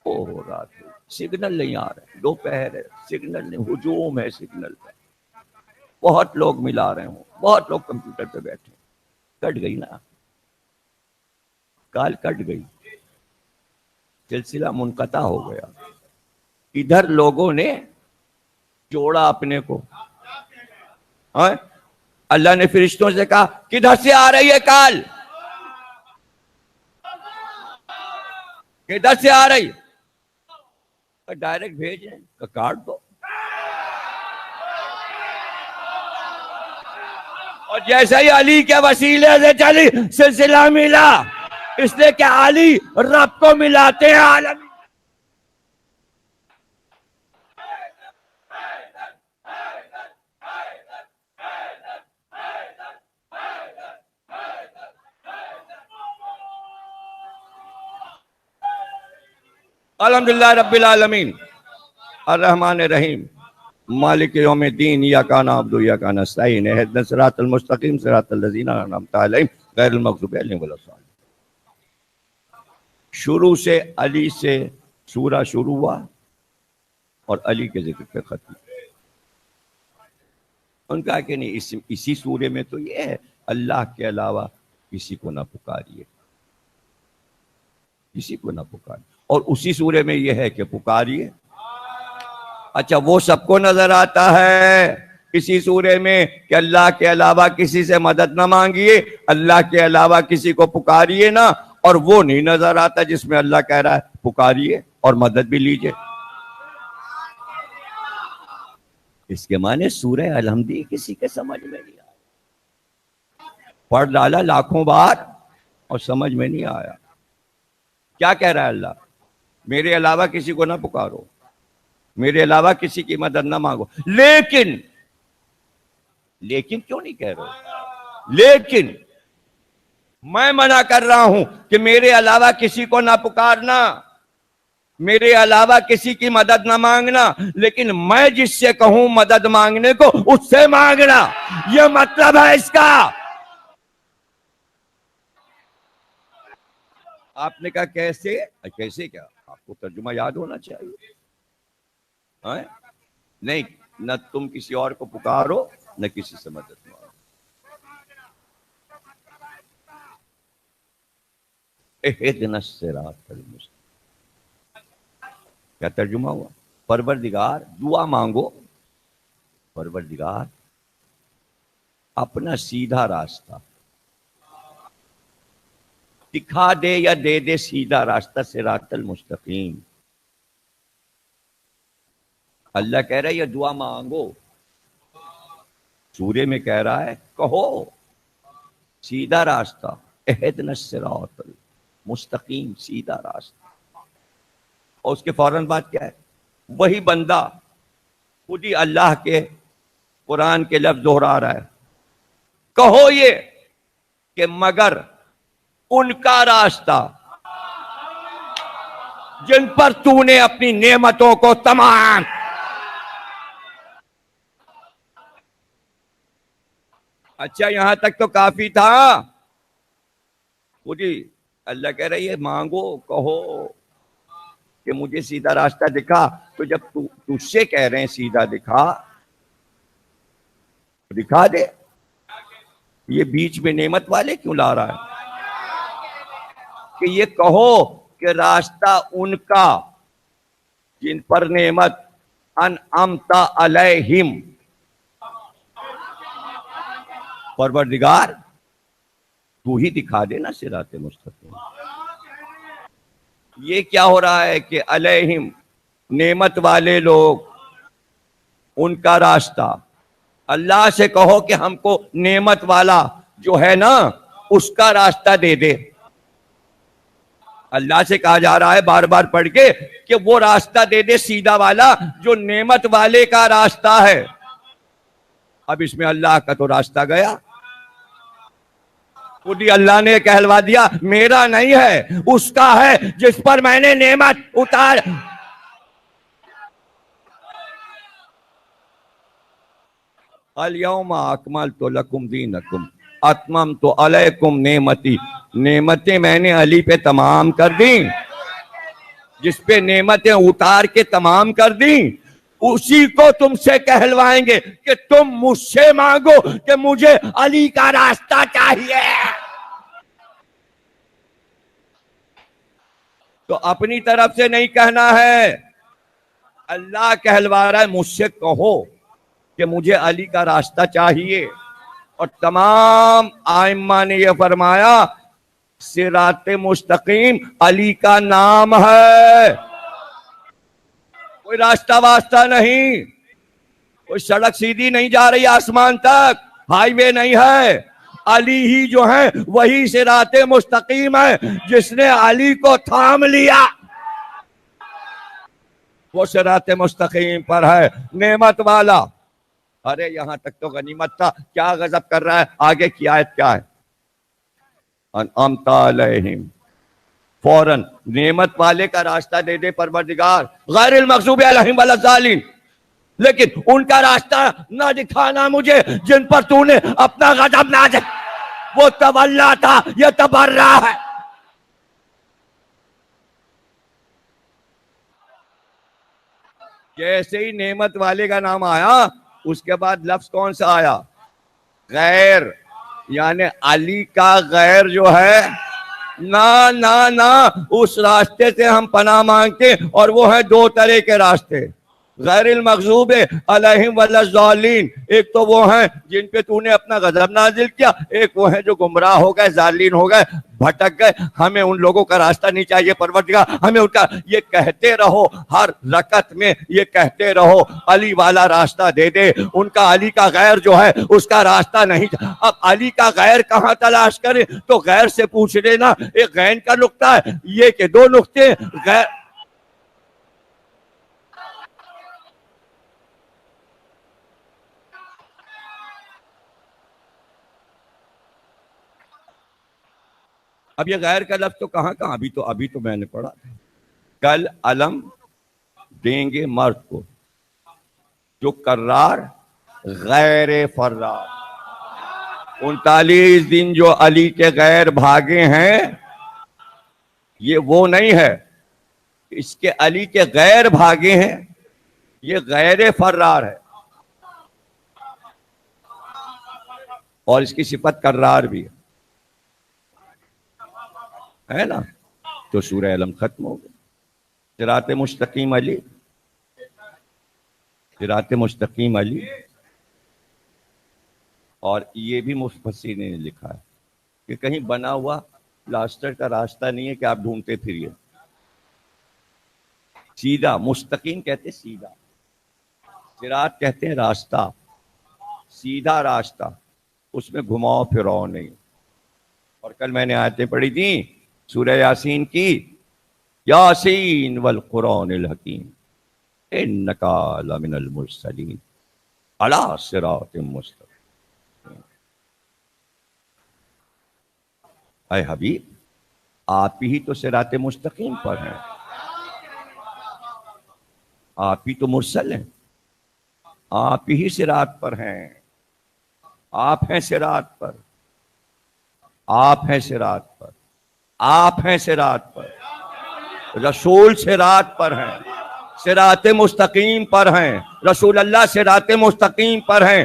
A: ہو رہا تھا؟ سگنل نہیں آ رہا. دوپہر ہے سگنل نہیں، ہجوم ہے سگنل پہ. بہت لوگ ملا رہے ہوں، بہت لوگ کمپیوٹر پہ بیٹھے. کٹ گئی نا کال، کٹ گئی، سلسلہ منقطع ہو گیا. ادھر لوگوں نے جوڑا اپنے کو. اللہ نے فرشتوں سے کہا کدھر سے آ رہی ہے کال؟ کدھر سے آ رہی؟ ڈائریکٹ بھیجیں کاٹ دو. اور جیسے ہی علی کے وسیلے سے چلی سلسلہ ملا. اس لیے کہ علی رب کو ملاتے ہیں عالم. الحمدللہ رب العالمین الرحمن الرحیم مالک یوم الدین ایاک نعبد و ایاک نستعین اہدنا الصراط المستقیم صراط الذین انعمت علیہم غیر المغضوب علیہم ولا الضالین. شروع سے علی سے سورہ شروع ہوا اور علی کے ذکر پہ ختم. ان کا کہ نہیں اسی سورے میں تو یہ ہے اللہ کے علاوہ کسی کو نہ پکاریے. کسی کو نہ پکارے. اور اسی سورے میں یہ ہے کہ پکاریے. اچھا وہ سب کو نظر آتا ہے اسی سورے میں کہ اللہ کے علاوہ کسی سے مدد نہ مانگیے, اللہ کے علاوہ کسی کو پکاریے نا, اور وہ نہیں نظر آتا جس میں اللہ کہہ رہا ہے پکاریے اور مدد بھی لیجئے. اس کے معنی سورہ الحمدی کسی کے سمجھ میں نہیں آیا, پڑھ ڈالا لاکھوں بار اور سمجھ میں نہیں آیا. کیا کہہ رہا ہے اللہ؟ میرے علاوہ کسی کو نہ پکارو, میرے علاوہ کسی کی مدد نہ مانگو. لیکن کیوں نہیں کہہ رہے؟ لیکن میں منع کر رہا ہوں کہ میرے علاوہ کسی کو نہ پکارنا, میرے علاوہ کسی کی مدد نہ مانگنا, لیکن میں جس سے کہوں مدد مانگنے کو اس سے مانگنا. یہ مطلب ہے اس کا. آپ نے کہا کیسے؟ کیسے کیا؟ آپ کو ترجمہ یاد ہونا چاہیے. نہیں, نہ تم کسی اور کو پکارو نہ کسی سے مدد مانگو. اہدنا الصراط المستقیم. کیا ترجمہ ہوا؟ پروردگار دعا مانگو, پروردگار اپنا سیدھا راستہ دکھا دے یا دے دے, سیدھا راستہ صراط المستقیم. اللہ کہہ رہا ہے یہ دعا مانگو, سورے میں کہہ رہا ہے کہو سیدھا راستہ, اہدنا الصراط المستقیم, سیدھا راستہ. اور اس کے فوراً بعد کیا ہے؟ وہی بندہ خود ہی اللہ کے قرآن کے لفظ دہرا رہا ہے, کہو یہ کہ مگر ان کا راستہ جن پر تو نے اپنی نعمتوں کو تمام. اچھا یہاں تک تو کافی تھا. خود ہی اللہ کہہ رہی ہے مانگو, کہو کہ مجھے سیدھا راستہ دکھا. تو جب تجھ سے کہہ رہے ہیں سیدھا دکھا دے, یہ بیچ میں نعمت والے کیوں لا رہا ہے؟ کہ یہ کہو کہ راستہ ان کا جن پر نعمت انعمت علیہم. پروردگار تو ہی دکھا دے نا صراط مستقیم. یہ کیا ہو رہا ہے کہ علیہم نعمت والے لوگ, ان کا راستہ. اللہ سے کہو کہ ہم کو نعمت والا جو ہے نا اس کا راستہ دے دے. اللہ سے کہا جا رہا ہے بار بار پڑھ کے کہ وہ راستہ دے دے سیدھا والا جو نعمت والے کا راستہ ہے. اب اس میں اللہ کا تو راستہ گیا, خود ہی اللہ نے کہلوا دیا میرا نہیں ہے, اس کا ہے جس پر میں نے نعمت اتار. الیوم اکملت لکم دینکم اتممت علیکم نعمتی. نعمتیں میں نے علی پہ تمام کر دیں, جس پہ نعمتیں اتار کے تمام کر دیں اسی کو تم سے کہلوائیں گے کہ تم مجھ سے مانگو کہ مجھے علی کا راستہ چاہیے. تو اپنی طرف سے نہیں کہنا ہے, اللہ کہلوا رہا ہے مجھ سے کہو کہ مجھے علی کا راستہ چاہیے. اور تمام ائمہ نے یہ فرمایا صراط مستقیم علی کا نام ہے, کوئی راستہ واسطہ نہیں, کوئی سڑک سیدھی نہیں جا رہی آسمان تک, ہائی وے نہیں ہے. علی ہی جو ہے وہی صراط مستقیم ہے, جس نے علی کو تھام لیا وہ صراط مستقیم پر ہے, نعمت والا. ارے یہاں تک تو غنیمت تھا, کیا غضب کر رہا ہے؟ آگے کی آیت کیا ہے؟ انعمت علیہم, فوراً نعمت والے کا راستہ دے دے پروردگار, غیر المغضوب علیہم ولا الضالین. لیکن ان کا راستہ نہ دکھانا مجھے جن پر تو نے اپنا غضب نازل. وہ تولا تھا, یہ تبرہ ہے. جیسے ہی نعمت والے کا نام آیا اس کے بعد لفظ کون سا آیا؟ غیر. یعنی علی کا غیر جو ہے نہ نہ نہ، اس راستے سے ہم پناہ مانگتے، اور وہ ہیں دو طرح کے راستے، غیر المغضوب علیہم ولا الضالین، ایک تو وہ ہیں جن پہ تو نے اپنا غضب نازل کیا، ایک وہ ہیں جو گمراہ ہو گئے، ضالین ہو گئے، بھٹک گئے۔ ہمیں ان لوگوں کا راستہ نہیں چاہیے پروردگار، ہمیں ان کا، یہ کہتے رہو ہر رکعت میں، یہ کہتے رہو علی والا راستہ دے دے، ان کا علی کا غیر جو ہے اس کا راستہ نہیں۔ اب علی کا غیر کہاں تلاش کریں؟ تو غیر سے پوچھ لینا، ایک غین کا نقطہ ہے، یہ کہ دو نقطے غیر۔ اب یہ غیر کا لفظ تو کہاں کہاں، ابھی تو میں نے پڑھا، کل علم دیں گے مرد کو جو کرار غیر فرار، 39 دن جو علی کے غیر بھاگے ہیں، یہ وہ نہیں ہے، اس کے علی کے غیر بھاگے ہیں، یہ غیر فرار ہے، اور اس کی صفت کرار بھی ہے نا۔ تو سورہ علم ختم ہو گئی، صراط مستقیم علی، صراط مستقیم علی۔ اور یہ بھی مفسرین نے لکھا ہے کہ کہیں بنا ہوا پلاسٹر کا راستہ نہیں ہے کہ آپ ڈھونڈتے پھریے، سیدھا، مستقیم کہتے سیدھا، صراط کہتے ہیں راستہ، سیدھا راستہ، اس میں گھماؤ پھراؤ نہیں۔ اور کل میں نے آیتیں پڑھی تھیں سورہ یاسین کی، یاسین والقرآن الحکیم انک لمن المرسلین علی صراط مستقیم۔ اے حبیب، آپ ہی تو صراط مستقیم پر ہیں، آپ ہی تو مرسل ہیں، آپ ہی صراط پر ہیں، آپ ہیں صراط پر، آپ ہیں صراط پر، آپ ہیں صراط پر، رسول صراط پر ہیں، صراط مستقیم پر ہیں، رسول اللہ صراط مستقیم پر ہیں۔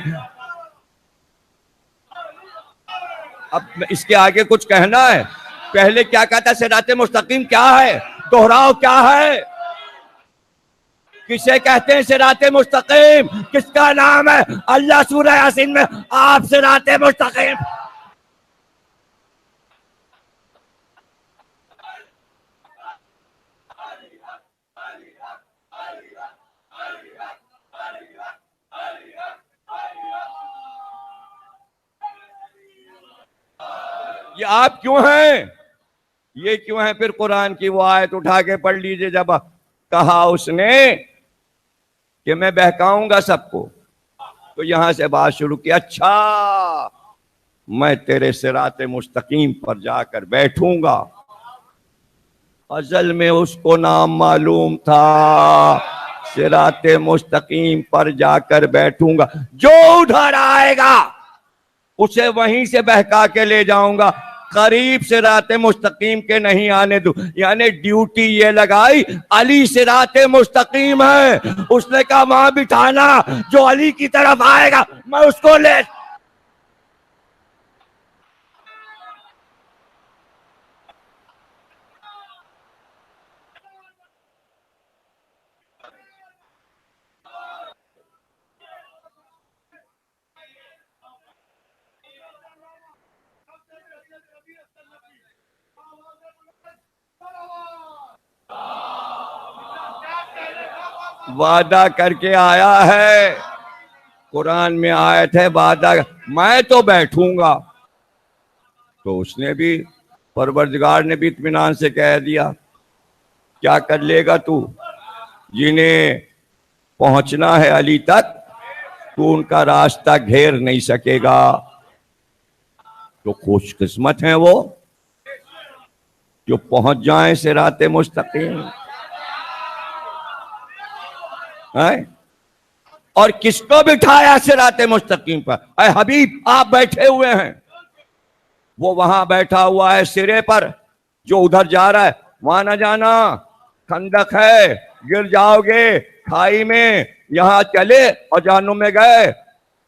A: اب اس کے آگے کچھ کہنا ہے؟ پہلے کیا کہتا ہے؟ صراط مستقیم کیا ہے؟ دہراؤ کیا ہے؟ کسے کہتے ہیں صراط مستقیم؟ کس کا نام ہے؟ اللہ سورہ یاسین میں آپ صراط مستقیم۔ یہ آپ کیوں ہیں؟ یہ کیوں ہیں؟ پھر قرآن کی وہ آیت اٹھا کے پڑھ لیجئے، جب کہا اس نے کہ میں بہکاؤں گا سب کو، تو یہاں سے بات شروع کی، اچھا میں تیرے صراط مستقیم پر جا کر بیٹھوں گا۔ ازل میں اس کو نام معلوم تھا، صراط مستقیم پر جا کر بیٹھوں گا، جو ادھر آئے گا اسے وہیں سے بہکا کے لے جاؤں گا، قریب صراط مستقیم کے نہیں آنے دوں۔ یعنی ڈیوٹی یہ لگائی، علی صراط مستقیم ہے، اس نے کہا وہاں بٹھانا، جو علی کی طرف آئے گا میں اس کو لے۔ وعدہ کر کے آیا ہے، قرآن میں آیت ہے وعدہ، میں تو بیٹھوں گا۔ تو اس نے بھی، پروردگار نے بھی اطمینان سے کہہ دیا، کیا کر لے گا تو؟ جنہیں پہنچنا ہے علی تک تو ان کا راستہ گھیر نہیں سکے گا۔ تو خوش قسمت ہیں وہ جو پہنچ جائیں صراط مستقیم۔ اور کس کو بٹھایا صراط مستقیم پر؟ اے حبیب آپ بیٹھے ہوئے ہیں، وہ وہاں بیٹھا ہوا ہے سرے پر، جو ادھر جا رہا ہے وہاں نہ جانا، خندق ہے، گر جاؤ گے کھائی میں، یہاں چلے اور جہنم میں گئے،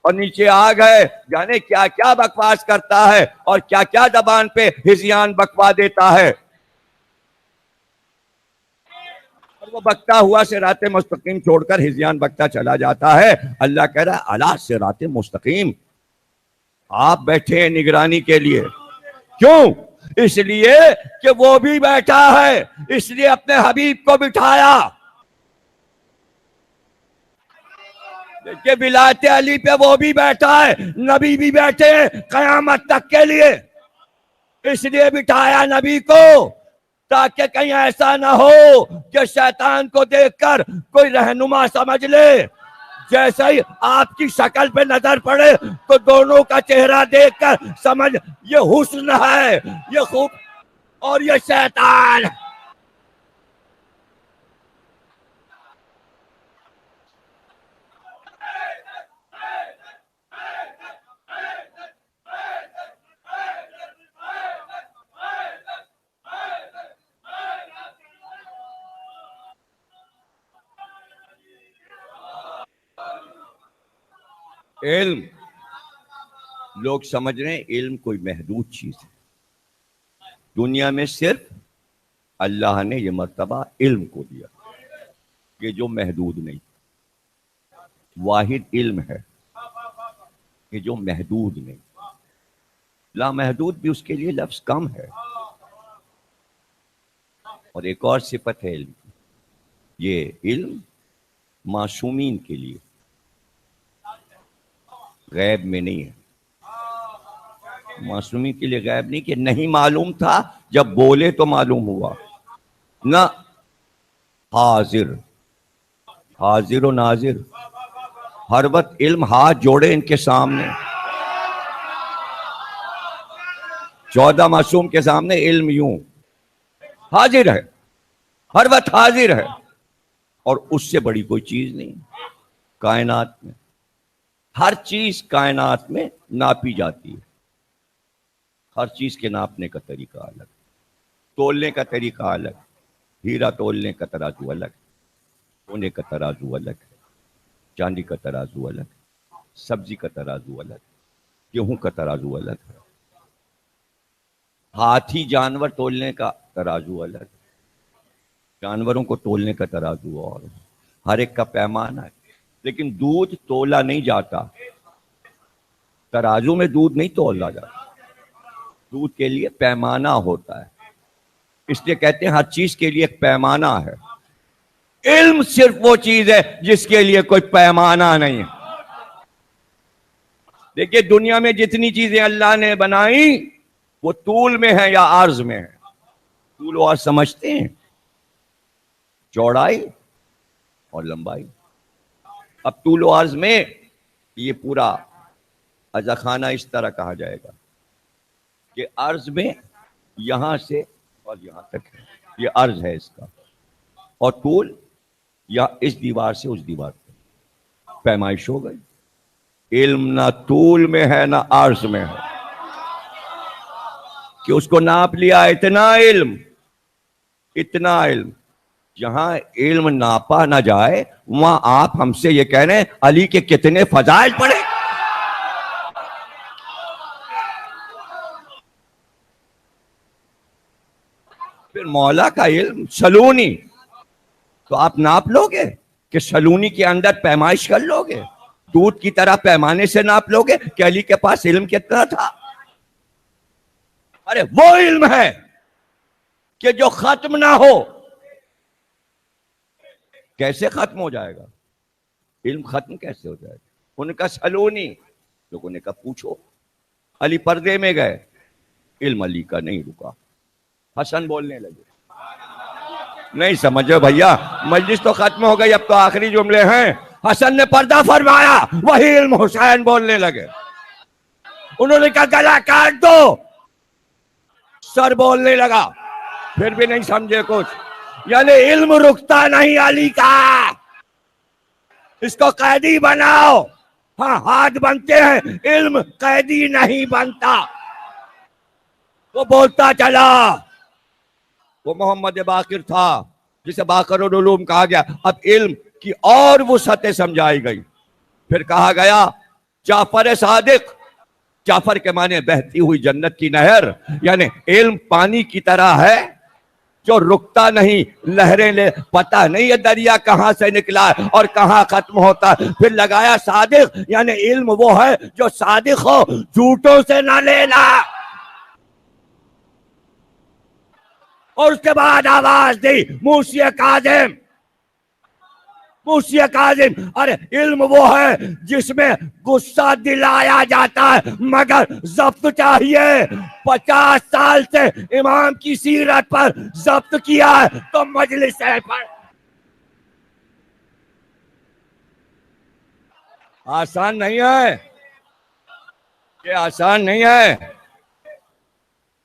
A: اور نیچے آ گئے، جانے کیا کیا بکواس کرتا ہے اور کیا کیا زبان پہ ہذیان بکوا دیتا ہے، اور وہ بکتا ہوا صراط مستقیم چھوڑ کر ہذیان بکتا چلا جاتا ہے۔ اللہ کہہ رہا ہے اعلیٰ صراط مستقیم، آپ بیٹھے ہیں نگرانی کے لیے، کیوں؟ اس لیے کہ وہ بھی بیٹھا ہے، اس لیے اپنے حبیب کو بٹھایا کہ ولایت علی پہ وہ بھی بیٹھا ہے، نبی بھی بیٹھے ہیں قیامت تک کے لیے، اس لیے بٹھایا نبی کو تاکہ کہیں ایسا نہ ہو کہ شیطان کو دیکھ کر کوئی رہنما سمجھ لے، جیسے ہی آپ کی شکل پہ نظر پڑے تو دونوں کا چہرہ دیکھ کر سمجھ یہ حسن ہے، یہ خوب، اور یہ شیطان۔ علم، لوگ سمجھ رہے ہیں علم کوئی محدود چیز ہے، دنیا میں صرف اللہ نے یہ مرتبہ علم کو دیا کہ جو محدود نہیں، واحد علم ہے کہ جو محدود نہیں، لامحدود بھی اس کے لیے لفظ کم ہے۔ اور ایک اور صفت ہے علم کی، یہ علم معصومین کے لیے، غیب میں نہیں ہے، معصومین کے لیے غیب نہیں کہ نہیں معلوم تھا جب بولے تو معلوم ہوا، نہ، حاضر، حاضر و ناظر، ہر وقت علم ہاتھ جوڑے ان کے سامنے، 14 معصوم کے سامنے علم یوں حاضر ہے، ہر وقت حاضر ہے، اور اس سے بڑی کوئی چیز نہیں کائنات میں، ہر چیز کائنات میں ناپی جاتی ہے، ہر چیز کے ناپنے کا طریقہ الگ، تولنے کا طریقہ الگ، ہیرا تولنے کا ترازو الگ، سونے کا ترازو الگ ہے، چاندی کا ترازو الگ، سبزی کا ترازو الگ، گیہوں کا ترازو الگ ہے، ہاتھی جانور تولنے کا ترازو الگ، جانوروں کو تولنے کا ترازو اور ہر ایک کا پیمانہ ہے، لیکن دودھ تولا نہیں جاتا، ترازو میں دودھ نہیں تولا جاتا، دودھ کے لیے پیمانہ ہوتا ہے، اس لیے کہتے ہیں ہر چیز کے لیے ایک پیمانہ ہے، علم صرف وہ چیز ہے جس کے لیے کوئی پیمانہ نہیں ہے۔ دیکھیے دنیا میں جتنی چیزیں اللہ نے بنائی وہ طول میں ہے یا عرض میں ہے، طول و عرض سمجھتے ہیں، چوڑائی اور لمبائی، اب طول و عرض میں یہ پورا اجاخانہ اس طرح کہا جائے گا کہ عرض میں یہاں سے اور یہاں تک ہے، یہ عرض ہے اس کا، اور طول یا اس دیوار سے اس دیوار تک، پیمائش ہو گئی، علم نہ طول میں ہے نہ عرض میں ہے، کہ اس کو ناپ لیا اتنا علم، اتنا علم، جہاں علم ناپا نہ جائے وہاں آپ ہم سے یہ کہہ رہے ہیں علی کے کتنے فضائل پڑھے، پھر مولا کا علم سلونی، تو آپ ناپ لو گے کہ سلونی کے اندر پیمائش کر لو گے، دودھ کی طرح پیمانے سے ناپ لو گے کہ علی کے پاس علم کتنا تھا؟ ارے وہ علم ہے کہ جو ختم نہ ہو، کیسے ختم ہو جائے گا علم؟ ختم کیسے ہو جائے گا؟ ان کا سلونی، لوگوں نے کہا پوچھو، علی پردے میں گئے، علم علی کا نہیں رکا، حسن بولنے لگے، نہیں سمجھو بھیا، مجلس تو ختم ہو گئی، اب تو آخری جملے ہیں، حسن نے پردہ فرمایا، وہی علم حسین بولنے لگے، انہوں نے کہا گلا کاٹ دو، سر بولنے لگا، پھر بھی نہیں سمجھے کچھ، یعنی علم رکتا نہیں علی کا، اس کو قیدی بناؤ، ہاں ہاتھ بنتے ہیں، علم قیدی نہیں بنتا، وہ بولتا چلا، وہ محمد باقر تھا جسے باقر العلوم کہا گیا، اب علم کی اور وسعتیں سمجھائی گئی، پھر کہا گیا جعفر صادق، جعفر کے معنی بہتی ہوئی جنت کی نہر، یعنی علم پانی کی طرح ہے جو رکتا نہیں، لہریں لے، پتہ نہیں یہ دریا کہاں سے نکلا ہے اور کہاں ختم ہوتا ہے۔ پھر لگایا صادق، یعنی علم وہ ہے جو صادق ہو، جھوٹوں سے نہ لینا۔ اور اس کے بعد آواز دی موسی کاظم، موسی کاظم، ارے علم وہ ہے جس میں غصہ دلایا جاتا ہے مگر ضبط چاہیے۔ 50 سال سے امام کی سیرت پر ضبط کیا ہے تو مجلس پر آسان نہیں ہے، یہ آسان نہیں ہے۔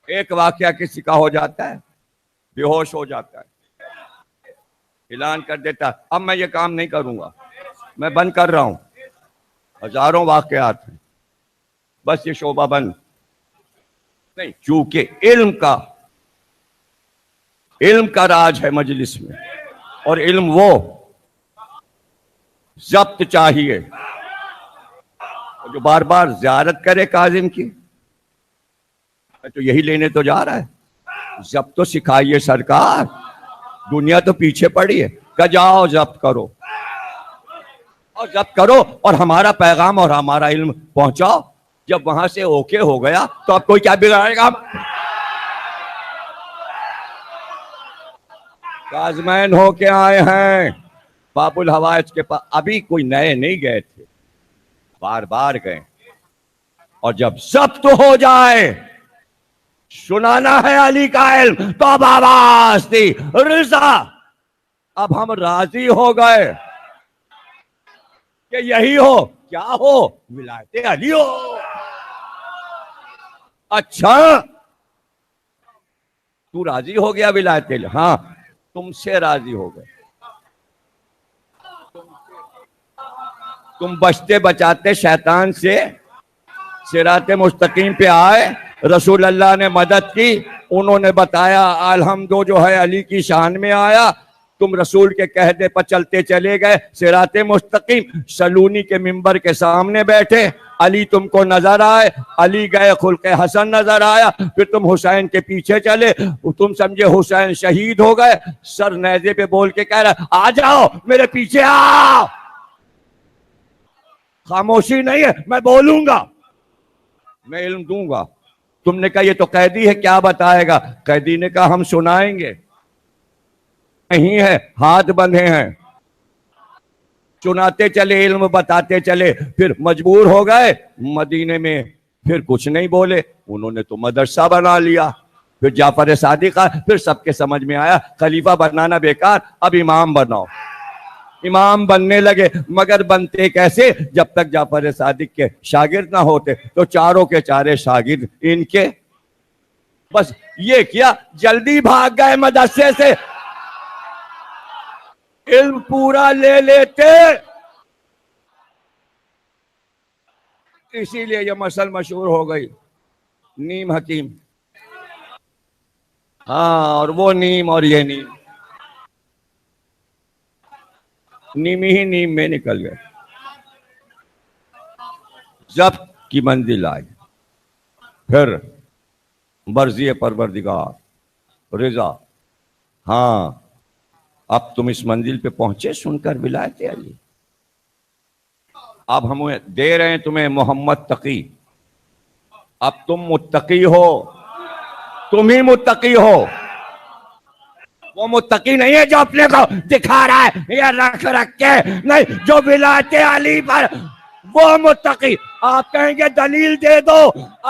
A: ایک واقعہ کسی کا ہو جاتا ہے، بے ہوش ہو جاتا ہے، اعلان کر دیتا اب میں یہ کام نہیں کروں گا، میں بند کر رہا ہوں۔ ہزاروں واقعات ہیں، بس یہ شعبہ بند نہیں، چونکہ علم کا راج ہے مجلس میں، اور علم وہ ضبط چاہیے۔ جو بار بار زیارت کرے کاظم کی، تو یہی لینے تو جا رہا ہے، ضبط تو سکھائیے سرکار، دنیا تو پیچھے پڑی ہے، کہ جاؤ ضبط کرو اور ضبط کرو اور ہمارا پیغام اور ہمارا علم پہنچاؤ۔ جب وہاں سے اوکے ہو گیا تو اب کوئی کیا بگاڑے گا؟ کاظمین ہو کے آئے ہیں باب الحوائج کے پاس، ابھی کوئی نئے نہیں گئے تھے، بار بار گئے، اور جب ضبط ہو جائے، سنانا ہے علی کا علم، تو اب آواز دی رضا، اب ہم راضی ہو گئے کہ یہی ہو، کیا ہو؟ ولایت علی ہو۔ اچھا تو راضی ہو گیا ولایت علی؟ ہاں، تم سے راضی ہو گئے، تم بچتے بچاتے شیطان سے صراط مستقیم پہ آئے، رسول اللہ نے مدد کی، انہوں نے بتایا الحمد جو ہے علی کی شان میں آیا، تم رسول کے کہنے پر چلتے چلے گئے صراط مستقیم، سلونی کے منبر کے سامنے بیٹھے، علی تم کو نظر آئے، علی گئے خلق حسن نظر آیا، پھر تم حسین کے پیچھے چلے، تم سمجھے حسین شہید ہو گئے، سر نیزے پہ بول کے کہہ رہا آ جاؤ میرے پیچھے آؤ، خاموشی نہیں ہے، میں بولوں گا، میں علم دوں گا۔ تم نے کہا یہ تو قیدی ہے، کیا بتائے گا؟ قیدی نے کہا ہم سنائیں گے، نہیں ہے، ہاتھ بندھے ہیں، سناتے چلے، علم بتاتے چلے، پھر مجبور ہو گئے مدینے میں، پھر کچھ نہیں بولے، انہوں نے تو مدرسہ بنا لیا، پھر جعفر صادق آیا، پھر سب کے سمجھ میں آیا خلیفہ بنانا بیکار، اب امام بناؤ، امام بننے لگے، مگر بنتے کیسے؟ جب تک جعفر صادق کے شاگرد نہ ہوتے تو چاروں کے چارے شاگرد ان کے، بس یہ کیا جلدی بھاگ گئے مدرسے سے، علم پورا لے لیتے۔ اسی لیے یہ مسئلہ مشہور ہو گئی، نیم حکیم، ہاں، اور وہ نیم اور یہ نیم، نیم ہی نیم میں نکل گئے، ضبط کی منزل آئی، پھر مرضی پروردگار، رضا، ہاں اب تم اس منزل پہ پہنچے، سن کر ولایت علی، اب ہمیں دے رہے ہیں تمہیں محمد تقی، اب تم متقی ہو، تم ہی متقی ہو، وہ متقی نہیں ہے جو اپنے کو دکھا رہا ہے یا رکھ کے، نہیں، جو ولایت علی پر، وہ متقی۔ آپ کہیں گے دلیل دے دو،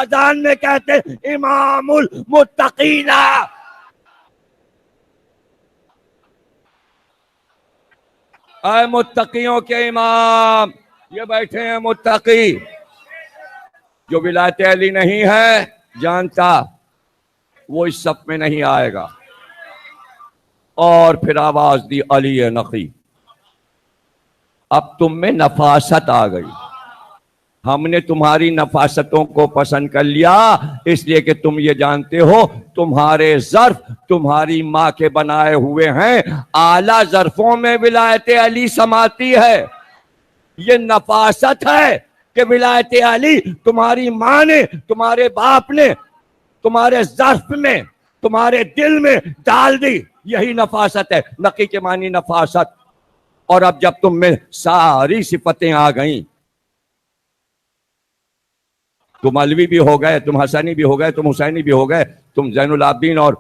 A: اذان میں کہتے امام المتقین، اے متقیوں کے امام، یہ بیٹھے ہیں متقی، جو ولایت علی نہیں ہے جانتا وہ اس صف میں نہیں آئے گا۔ اور پھر آواز دی علی نقی، اب تم میں نفاست آ گئی، ہم نے تمہاری نفاستوں کو پسند کر لیا، اس لیے کہ تم یہ جانتے ہو تمہارے ظرف تمہاری ماں کے بنائے ہوئے ہیں، اعلیٰ ظرفوں میں ولایت علی سماتی ہے، یہ نفاست ہے، کہ ولایت علی تمہاری ماں نے، تمہارے باپ نے تمہارے ظرف میں، تمہارے دل میں ڈال دی. یہی نفاست ہے. نقی کے معنی نفاست. اور اب جب تم میں ساری صفتیں آ گئیں، تم علوی بھی ہو گئے، تم حسنی بھی ہو گئے، تم حسینی بھی ہو گئے، تم زین العابدین اور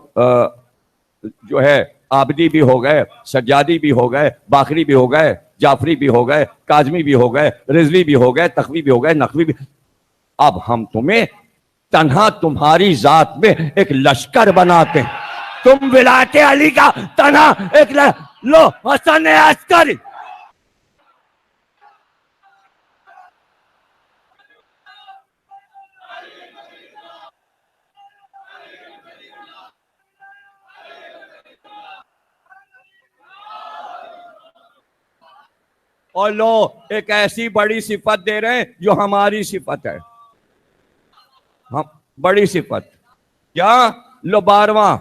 A: جو ہے عابدی بھی ہو گئے، سجادی بھی ہو گئے، باقری بھی ہو گئے، جعفری بھی ہو گئے، کاظمی بھی ہو گئے، رضوی بھی ہو گئے، تخوی بھی ہو گئے، نقوی بھی. اب ہم تمہیں تنہا تمہاری ذات میں ایک لشکر بناتے ہیں. تم ولایت علی کا تنہا ایک لو حسن عسکری. اور لو ایک ایسی بڑی صفت دے رہے ہیں جو ہماری صفت ہے. ہم بڑی صفت کیا؟ لو 12واں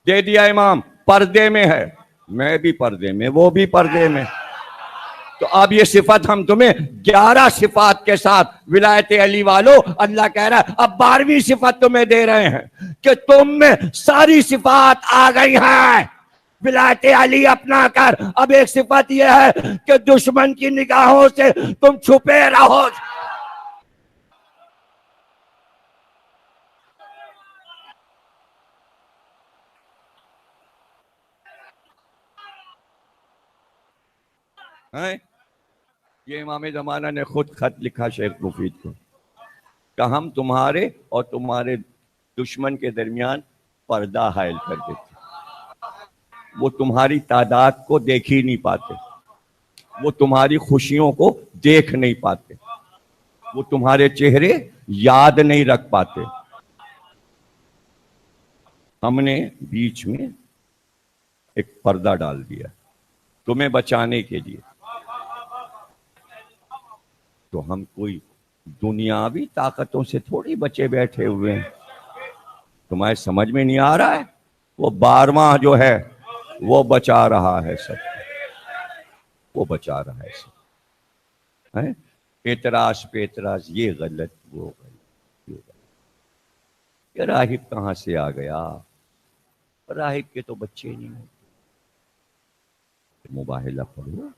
A: دے دیا امام، پردے میں ہے. میں بھی پردے میں، وہ بھی پردے میں. تو اب یہ صفت ہم تمہیں 11 صفات کے ساتھ ولایت علی والو، اللہ کہہ رہا ہے اب 12ویں صفت تمہیں دے رہے ہیں کہ تم میں ساری صفات آ گئی ہیں. ولایت علی اپنا کر. اب ایک صفت یہ ہے کہ دشمن کی نگاہوں سے تم چھپے رہو. یہ امام زمانہ نے خود خط لکھا شیخ مفید کو کہ ہم تمہارے اور تمہارے دشمن کے درمیان پردہ حائل کر دیتے. وہ تمہاری تعداد کو دیکھ ہی نہیں پاتے، وہ تمہاری خوشیوں کو دیکھ نہیں پاتے، وہ تمہارے چہرے یاد نہیں رکھ پاتے. ہم نے بیچ میں ایک پردہ ڈال دیا تمہیں بچانے کے لیے. تو ہم کوئی دنیاوی طاقتوں سے تھوڑی بچے بیٹھے ہوئے ہیں. تمہارے سمجھ میں نہیں آ رہا ہے؟ وہ 12واں جو ہے وہ بچا رہا ہے سب، وہ بچا رہا ہے سب. اعتراض پہ اعتراض، یہ غلط وہ غلط، یہ غلط. یہ راہب کہاں سے آ گیا؟ راہب کے تو بچے نہیں ہوتے. مباہلہ پڑھو،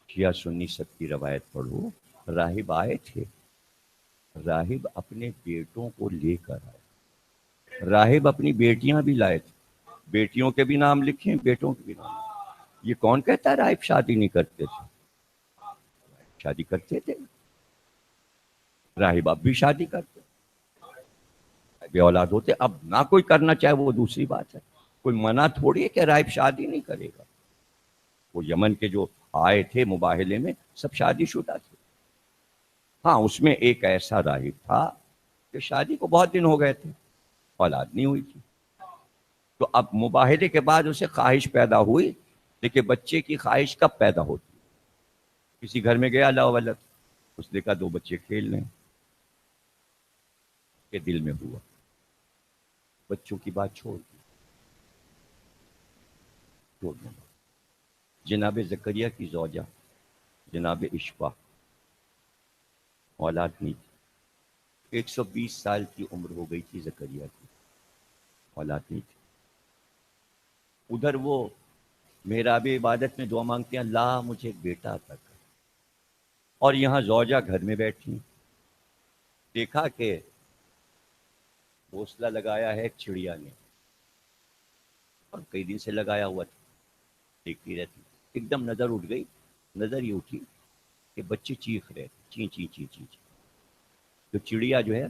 A: شیعہ سنی سب کی روایت پڑھو. راہب آئے تھے، راہب اپنے بیٹوں کو لے کر آئے. راہب اپنی بیٹیاں بھی لائے تھے، بیٹیوں کے بھی نام لکھیں، بیٹوں کے بھی نام لکھیں. یہ کون کہتا ہے راہب شادی نہیں کرتے تھے؟ شادی کرتے تھے. راہب اب بھی شادی کرتے، بے اولاد ہوتے. اب نہ کوئی کرنا چاہے وہ دوسری بات ہے، کوئی منع تھوڑی ہے کہ راہب شادی نہیں کرے گا. وہ یمن کے جو آئے تھے مباہلے میں سب شادی شدہ تھے. ہاں اس میں ایک ایسا راہب تھا کہ شادی کو بہت دن ہو گئے تھے، اولاد نہیں ہوئی تھی. تو اب مباہلے کے بعد اسے خواہش پیدا ہوئی. دیکھیں بچے کی خواہش کب پیدا ہوتی؟ کسی گھر میں گیا اللہ ولد، اس نے کہا 2 بچے کھیل لیں، کے دل میں ہوا. بچوں کی بات چھوڑ دی، چھوڑ دیں. جناب زکریا کی زوجہ جناب اشفا، اولاد نہیں تھی. 120 سال کی عمر ہو گئی تھی زکریا کی، اولاد نہیں تھی. ادھر وہ محراب عبادت میں دعا مانگتے ہیں اللہ مجھے ایک بیٹا عطا کر. اور یہاں زوجہ گھر میں بیٹھی، دیکھا کہ گھونسلہ لگایا ہے ایک چڑیا نے، اور کئی دن سے لگایا ہوا تھا، دیکھتی رہتی. ایک دم نظر اٹھ گئی، نظر یہ اٹھی کہ بچے چیخ رہے تھے، چی چی چی چی چی. تو چڑیا جو ہے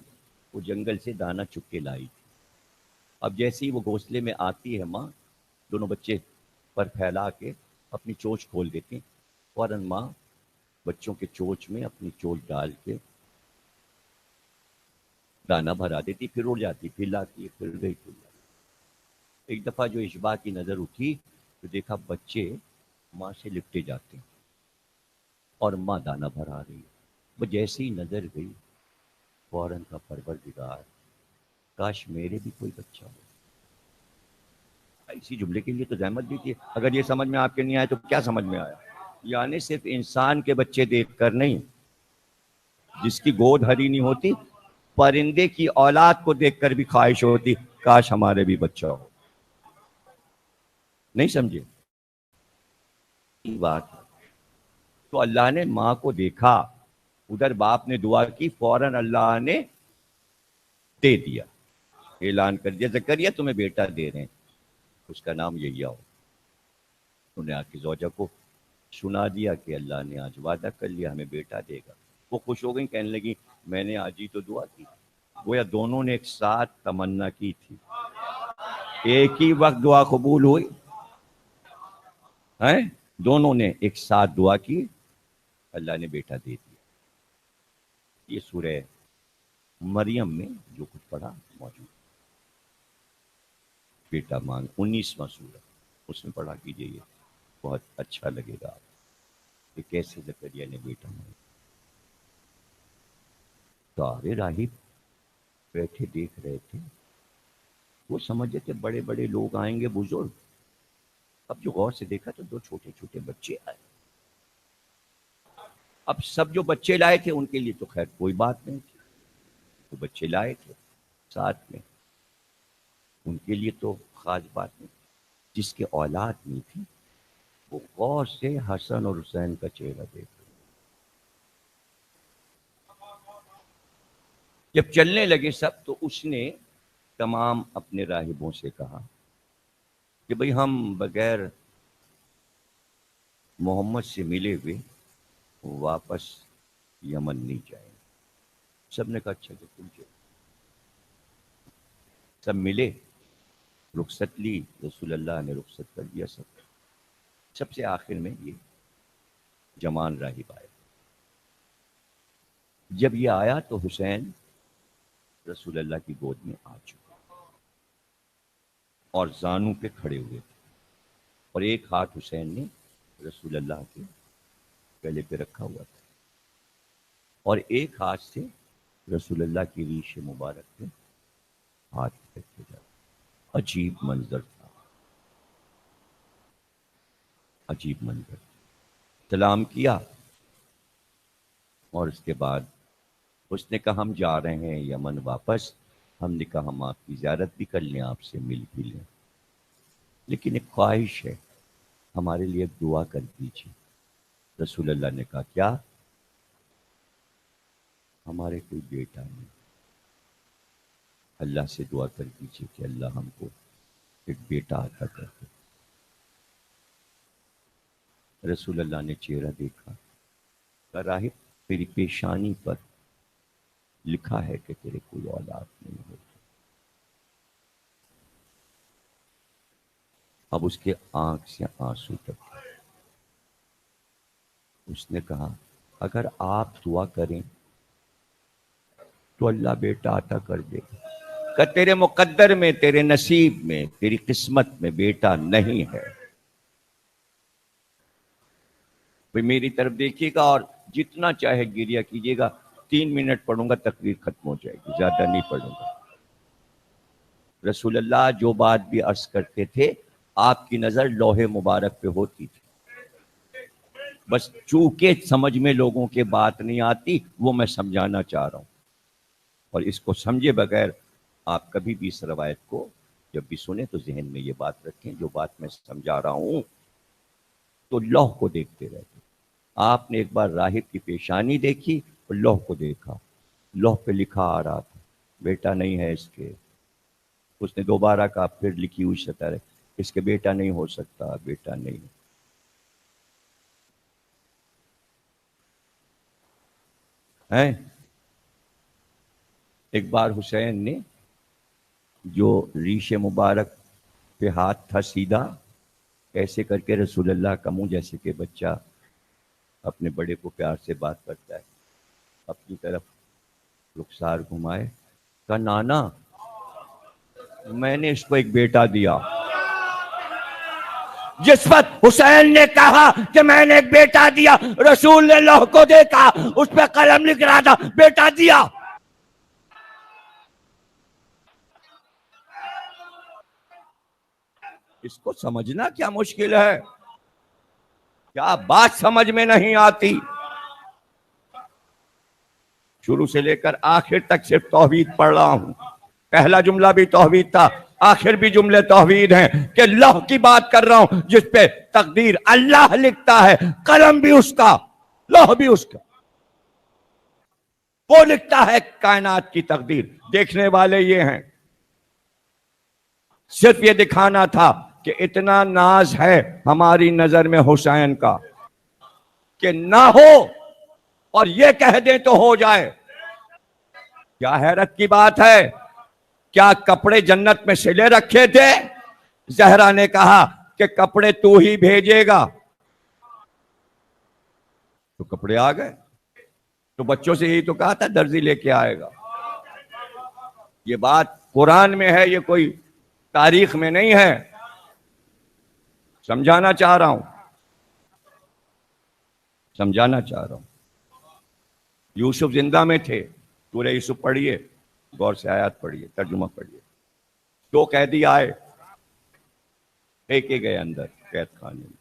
A: وہ جنگل سے دانا چک کے لائی تھی. اب جیسے ہی وہ گھونسلے میں آتی ہے ماں، دونوں بچے پر پھیلا کے اپنی چونچ کھول دیتے ہیں. فوراً ماں بچوں کے چونچ میں اپنی چونچ ڈال کے دانا بھرا دیتی، پھر اڑ جاتی، پھر لاتی، پھر گئی، پھر لاتی. ایک دفعہ جو اشباع کی نظر اٹھی تو دیکھا بچے ماں سے لپٹے جاتے ہیں اور ماں دانا بھرا رہی ہے. وہ جیسی ہی نظر گئی فوراً کا پروردگار کاش میرے بھی کوئی بچہ ہو. اسی جملے کے لیے تو زحمت بھی تھی. اگر یہ سمجھ میں آپ کے نہیں آئے تو کیا سمجھ میں آیا؟ یعنی صرف انسان کے بچے دیکھ کر نہیں، جس کی گود ہری نہیں ہوتی، پرندے کی اولاد کو دیکھ کر بھی خواہش ہوتی کاش ہمارے بھی بچہ ہو. نہیں سمجھے بات؟ تو اللہ نے ماں کو دیکھا، ادھر باپ نے دعا کی، فوراً اللہ نے دے دیا، اعلان کر دیا زکریا تمہیں بیٹا دے رہے ہیں، اس کا نام یحییٰ ہو. انہوں نے آ کے زوجہ کو سنا دیا کہ اللہ نے آج وعدہ کر لیا ہمیں بیٹا دے گا. وہ خوش ہو گئی، کہنے لگی میں نے آج ہی تو دعا کی. گویا دونوں نے ایک ساتھ تمنا کی تھی، ایک ہی وقت دعا قبول ہوئی ہیں، دونوں نے ایک ساتھ دعا کی، اللہ نے بیٹا دے دیا. یہ سورہ مریم میں جو کچھ پڑھا موجود، بیٹا مانگ 19واں سورہ، اس میں پڑھا کیجئے، یہ بہت اچھا لگے گا آپ کہ کیسے زکریا نے بیٹا مانگا. سارے راہب بیٹھے دیکھ رہے تھے، وہ سمجھے تھے بڑے بڑے لوگ آئیں گے، بزرگ. اب جو غور سے دیکھا تو دو چھوٹے چھوٹے بچے آئے. اب سب جو بچے لائے تھے ان کے لیے تو خیر کوئی بات نہیں تھی، تو بچے لائے تھے ساتھ میں، ان کے لیے تو خاص بات نہیں. جس کے اولاد نہیں تھی وہ غور سے حسن اور حسین کا چہرہ دیکھ. جب چلنے لگے سب تو اس نے تمام اپنے راہبوں سے کہا کہ بھئی ہم بغیر محمد سے ملے ہوئے واپس یمن نہیں جائیں. سب نے کہا اچھا کہ تم چلو. سب ملے، رخصت لی، رسول اللہ نے رخصت کر دیا سب. سب سے آخر میں یہ جوان راہب آیا. جب یہ آیا تو حسین رسول اللہ کی گود میں آ چکا اور زانوں پہ کھڑے ہوئے تھے، اور ایک ہاتھ حسین نے رسول اللہ کے گلے پہ رکھا ہوا تھا اور ایک ہاتھ سے رسول اللہ کی ریش مبارک پہ ہاتھ رکھے جا. عجیب منظر تھا، عجیب منظر. سلام کیا اور اس کے بعد اس نے کہا ہم جا رہے ہیں یمن واپس. ہم نے کہا ہم آپ کی زیارت بھی کر لیں، آپ سے مل بھی لیں، لیکن ایک خواہش ہے، ہمارے لیے ایک دعا کر دیجیے. رسول اللہ نے کہا کیا؟ ہمارے کوئی بیٹا نہیں، اللہ سے دعا کر دیجیے کہ اللہ ہم کو ایک بیٹا عطا کر دے. رسول اللہ نے چہرہ دیکھا، کہا راہب تیری پیشانی پر لکھا ہے کہ تیرے کوئی اولاد نہیں ہوگی. اب اس کے آنکھ سے آنسو ٹپکے. اس نے کہا اگر آپ دعا کریں تو اللہ بیٹا عطا کر دے گا. کہ تیرے مقدر میں، تیرے نصیب میں، تیری قسمت میں بیٹا نہیں ہے. بھئی میری طرف دیکھیے گا اور جتنا چاہے گریہ کیجیے گا، 3 منٹ پڑھوں گا تقریر ختم ہو جائے گی، زیادہ نہیں پڑھوں گا. رسول اللہ جو بات بھی عرض کرتے تھے آپ کی نظر لوح مبارک پہ ہوتی تھی، بس چونکہ سمجھ میں لوگوں کے بات نہیں آتی وہ میں سمجھانا چاہ رہا ہوں. اور اس کو سمجھے بغیر آپ کبھی بھی اس روایت کو جب بھی سنیں تو ذہن میں یہ بات رکھیں، جو بات میں سمجھا رہا ہوں تو لوح کو دیکھتے رہتے. آپ نے ایک بار راہب کی پیشانی دیکھی اور لوح کو دیکھا، لوح پہ لکھا آ رہا تھا بیٹا نہیں ہے اس کے. اس نے دوبارہ کہا، پھر لکھی ہوئی شطر ہے اس کے بیٹا نہیں ہو سکتا، بیٹا نہیں. ہیں ایک بار حسین نے جو ریش مبارک پہ ہاتھ تھا سیدھا ایسے کر کے رسول اللہ کا منہ، جیسے کہ بچہ اپنے بڑے کو پیار سے بات کرتا ہے، اپنی طرف رخسار گھمائے، کہا نانا میں نے اس کو ایک بیٹا دیا. جس وقت حسین نے کہا کہ میں نے ایک بیٹا دیا، رسول نے لوح کو دیکھا، اس پہ قلم لکھ رہا تھا بیٹا دیا. اس کو سمجھنا کیا مشکل ہے؟ کیا بات سمجھ میں نہیں آتی؟ شروع سے لے کر آخر تک صرف توحید پڑھ رہا ہوں. پہلا جملہ بھی توحید تھا، آخر بھی جملے توحید ہیں کہ لوح کی بات کر رہا ہوں جس پہ تقدیر اللہ لکھتا ہے، قلم بھی اس کا، لوح بھی اس کا، وہ لکھتا ہے کائنات کی تقدیر، دیکھنے والے یہ ہیں. صرف یہ دکھانا تھا کہ اتنا ناز ہے ہماری نظر میں حسین کا کہ نہ ہو اور یہ کہہ دیں تو ہو جائے. کیا حیرت کی بات ہے. کیا کپڑے جنت میں سلے رکھے تھے؟ زہرا نے کہا کہ کپڑے تو ہی بھیجے گا، تو کپڑے آ گئے. تو بچوں سے یہی تو کہا تھا درزی لے کے آئے گا. یہ بات قرآن میں ہے، یہ کوئی تاریخ میں نہیں ہے. سمجھانا چاہ رہا ہوں. یوسف زندہ میں تھے. سورہ یوسف پڑھیے، غور سے آیات پڑھیے، ترجمہ پڑھیے. 2 قیدی آئے، پھینکے گئے اندر قید خانے میں.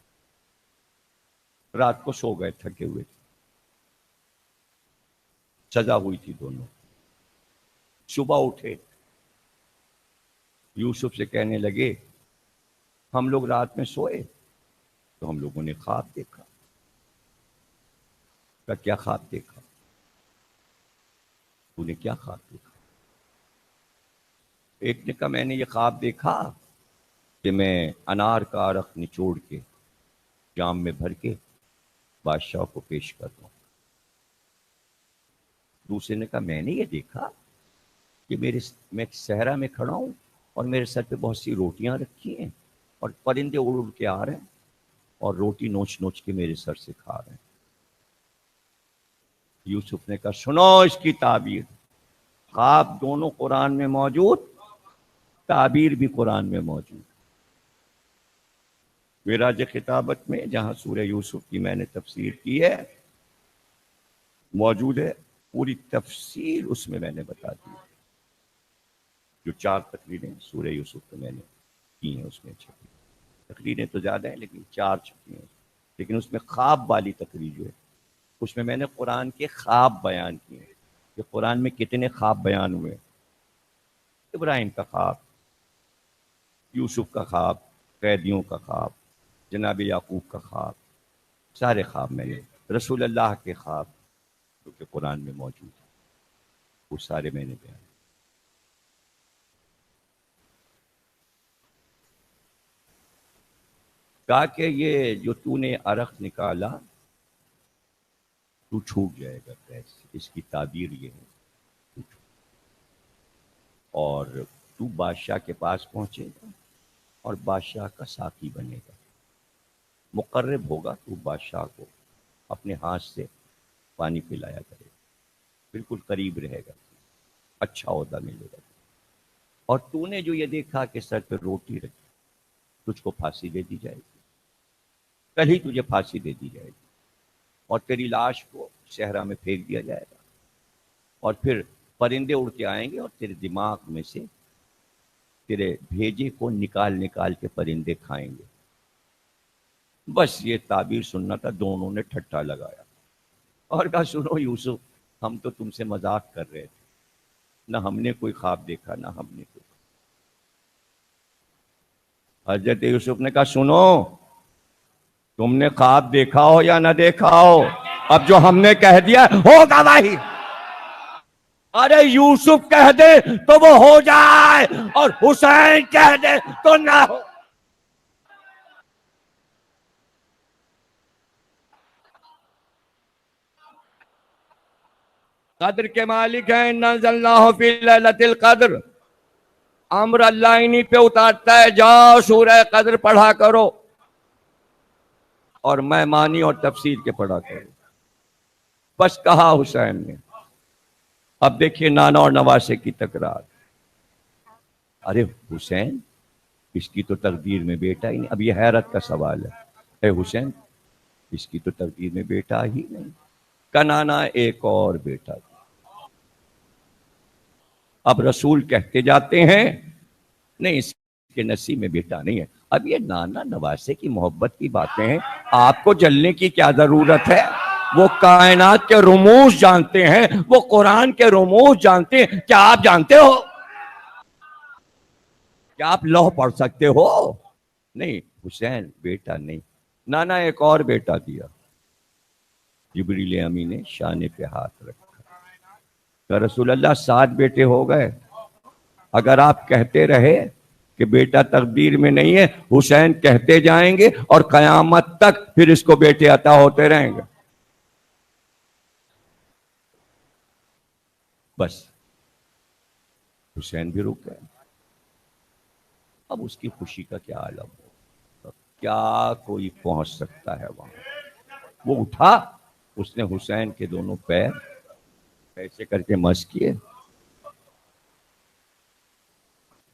A: رات کو سو گئے، تھکے ہوئے تھے. سزا ہوئی تھی دونوں. صبح اٹھے، یوسف سے کہنے لگے ہم لوگ رات میں سوئے تو ہم لوگوں نے خواب دیکھا. کیا خواب دیکھا؟ تو نے کیا خواب دیکھا؟ ایک نے کہا میں نے یہ خواب دیکھا کہ میں انار کا عرق نچوڑ کے جام میں بھر کے بادشاہ کو پیش کر دوں. دوسرے نے کہا میں نے یہ دیکھا کہ میں صحرا میں کھڑا ہوں اور میرے سر پہ بہت سی روٹیاں رکھی ہیں اور پرندے اڑ اڑ کے آ رہے ہیں اور روٹی نوچ نوچ کے میرے سر سے کھا رہے ہیں. یوسف نے کہا سنو اس کی تعبیر. خواب دونوں قرآن میں موجود، تعبیر بھی قرآن میں موجود. معراج خطابت میں جہاں سورہ یوسف کی میں نے تفسیر کی ہے موجود ہے، پوری تفسیر اس میں نے بتا دی. جو 4 تقریریں سورہ یوسف میں نے کی ہیں اس میں چھپی. تقریریں تو زیادہ ہیں لیکن 4 چھپی ہیں. لیکن اس میں خواب والی تقریر جو ہے اس میں نے قرآن کے خواب بیان کیے ہیں کہ قرآن میں کتنے خواب بیان ہوئے. ابراہیم کا خواب، یوسف کا خواب، قیدیوں کا خواب، جناب یعقوب کا خواب، سارے خواب میں نے، رسول اللہ کے خواب جو کہ قرآن میں موجود ہیں وہ سارے میں نے بیان. کہا کہ یہ جو تو نے عرق نکالا تو چھوٹ جائے گا کیسے، اس کی تعبیر یہ ہے. اور تو بادشاہ کے پاس پہنچے گا اور بادشاہ کا ساقی بنے گا. مقرب ہوگا تو بادشاہ کو اپنے ہاتھ سے پانی پلایا کرے گا، بالکل قریب رہے گا، اچھا عہدہ ملے گا. اور تو نے جو یہ دیکھا کہ سر پہ روٹی رکھی، تجھ کو پھانسی دے دی جائے گی. کل ہی تجھے پھانسی دے دی جائے گی اور تیری لاش کو صحرا میں پھینک دیا جائے گا اور پھر پرندے اڑ کے آئیں گے اور تیرے دماغ میں سے تیرے بھیجے کو نکال نکال کے پرندے کھائیں گے. بس یہ تعبیر سننا تھا. دونوں نے ٹھٹا لگایا اور کہا سنو یوسف ہم تو تم سے مذاق کر رہے تھے، نہ ہم نے کوئی خواب دیکھا نہ ہم نے کوئی. حضرت یوسف نے کہا سنو تم نے خواب دیکھا ہو یا نہ دیکھا ہو، اب جو ہم نے کہہ دیا ہوگا وہی. ارے یوسف کہہ دے تو وہ ہو جائے اور حسین کہہ دے تو نہ ہو. قدر کے مالک ہیں. اِنَّا أَنزَلْنَاهُ فِي لَيْلَةِ الْقَدْرِ، امر اللہ انہی پہ اتارتا ہے. جاؤ سورہ قدر پڑھا کرو اور میں معنی اور تفسیر کے پڑھا کرو. بس کہا حسین نے. اب دیکھیے نانا اور نواسے کی تکرار. ارے حسین اس کی تو تقدیر میں بیٹا ہی نہیں. اب یہ حیرت کا سوال ہے. اے حسین اس کی تو تقدیر میں بیٹا ہی نہیں. کنانا ایک اور بیٹا تھا. اب رسول کہتے جاتے ہیں نہیں اس کے نصیب میں بیٹا نہیں ہے. اب یہ نانا نواسے کی محبت کی باتیں ہیں، آپ کو جلنے کی کیا ضرورت ہے؟ وہ کائنات کے رموز جانتے ہیں، وہ قرآن کے رموز جانتے ہیں. کیا آپ جانتے ہو؟ کیا آپ لوح پڑھ سکتے ہو؟ نہیں. حسین بیٹا نہیں، نانا ایک اور بیٹا دیا. جبریل امی نے شانے پہ ہاتھ رکھا کہ رسول اللہ 7 بیٹے ہو گئے. اگر آپ کہتے رہے کہ بیٹا تقدیر میں نہیں ہے، حسین کہتے جائیں گے اور قیامت تک پھر اس کو بیٹے عطا ہوتے رہیں گے. بس حسین بھی رک گئے. اب اس کی خوشی کا کیا عالم ہو، کیا کوئی پہنچ سکتا ہے وہاں. وہ اٹھا، اس نے حسین کے دونوں پیر ایسے کر کے مس کیے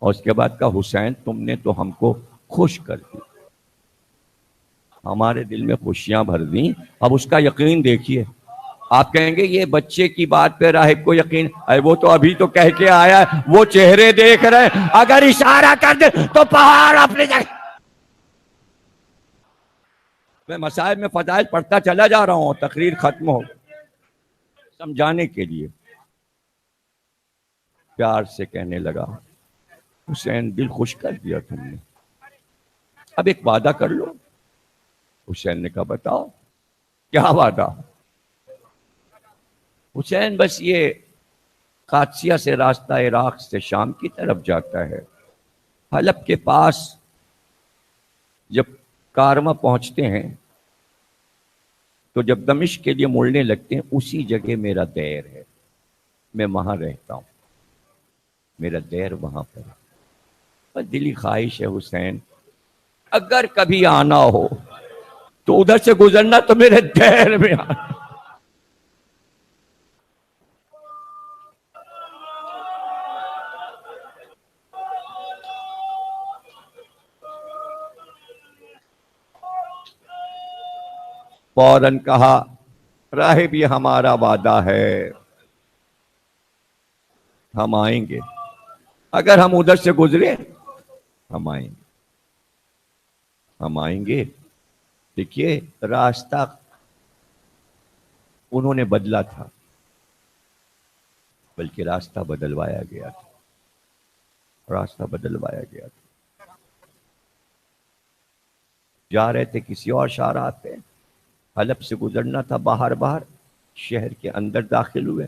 A: اور اس کے بعد کہا حسین تم نے تو ہم کو خوش کر دی، ہمارے دل میں خوشیاں بھر دیں. اب اس کا یقین دیکھیے. آپ کہیں گے یہ بچے کی بات پہ راہب کو یقین، اے وہ تو ابھی تو کہہ کے آیا ہے، وہ چہرے دیکھ رہے، اگر اشارہ کر دے تو پہاڑ اپنی جگہ. میں مسائل میں فضائل پڑھتا چلا جا رہا ہوں، تقریر ختم ہو سمجھانے کے لیے. پیار سے کہنے لگا حسین دل خوش کر دیا تم نے، اب ایک وعدہ کر لو. حسین نے کہا بتاؤ کیا وعدہ. حسین بس یہ قادسیہ سے راستہ عراق سے شام کی طرف جاتا ہے، حلب کے پاس جب کارما پہنچتے ہیں تو جب دمشق کے لیے مڑنے لگتے ہیں اسی جگہ میرا دیر ہے، میں وہاں رہتا ہوں، میرا دیر وہاں پر ہے. بس دلی خواہش ہے حسین اگر کبھی آنا ہو تو ادھر سے گزرنا تو میرے دیر میں آنا. فوراً کہا راہب یہ ہمارا وعدہ ہے، ہم آئیں گے، اگر ہم ادھر سے گزرے ہم آئیں گے، ہم آئیں گے. دیکھیے راستہ انہوں نے بدلا تھا، بلکہ راستہ بدلوایا گیا تھا، راستہ بدلوایا گیا تھا. جا رہے تھے کسی اور شاہراہ پہ، حلب سے گزرنا تھا، باہر باہر شہر کے اندر داخل ہوئے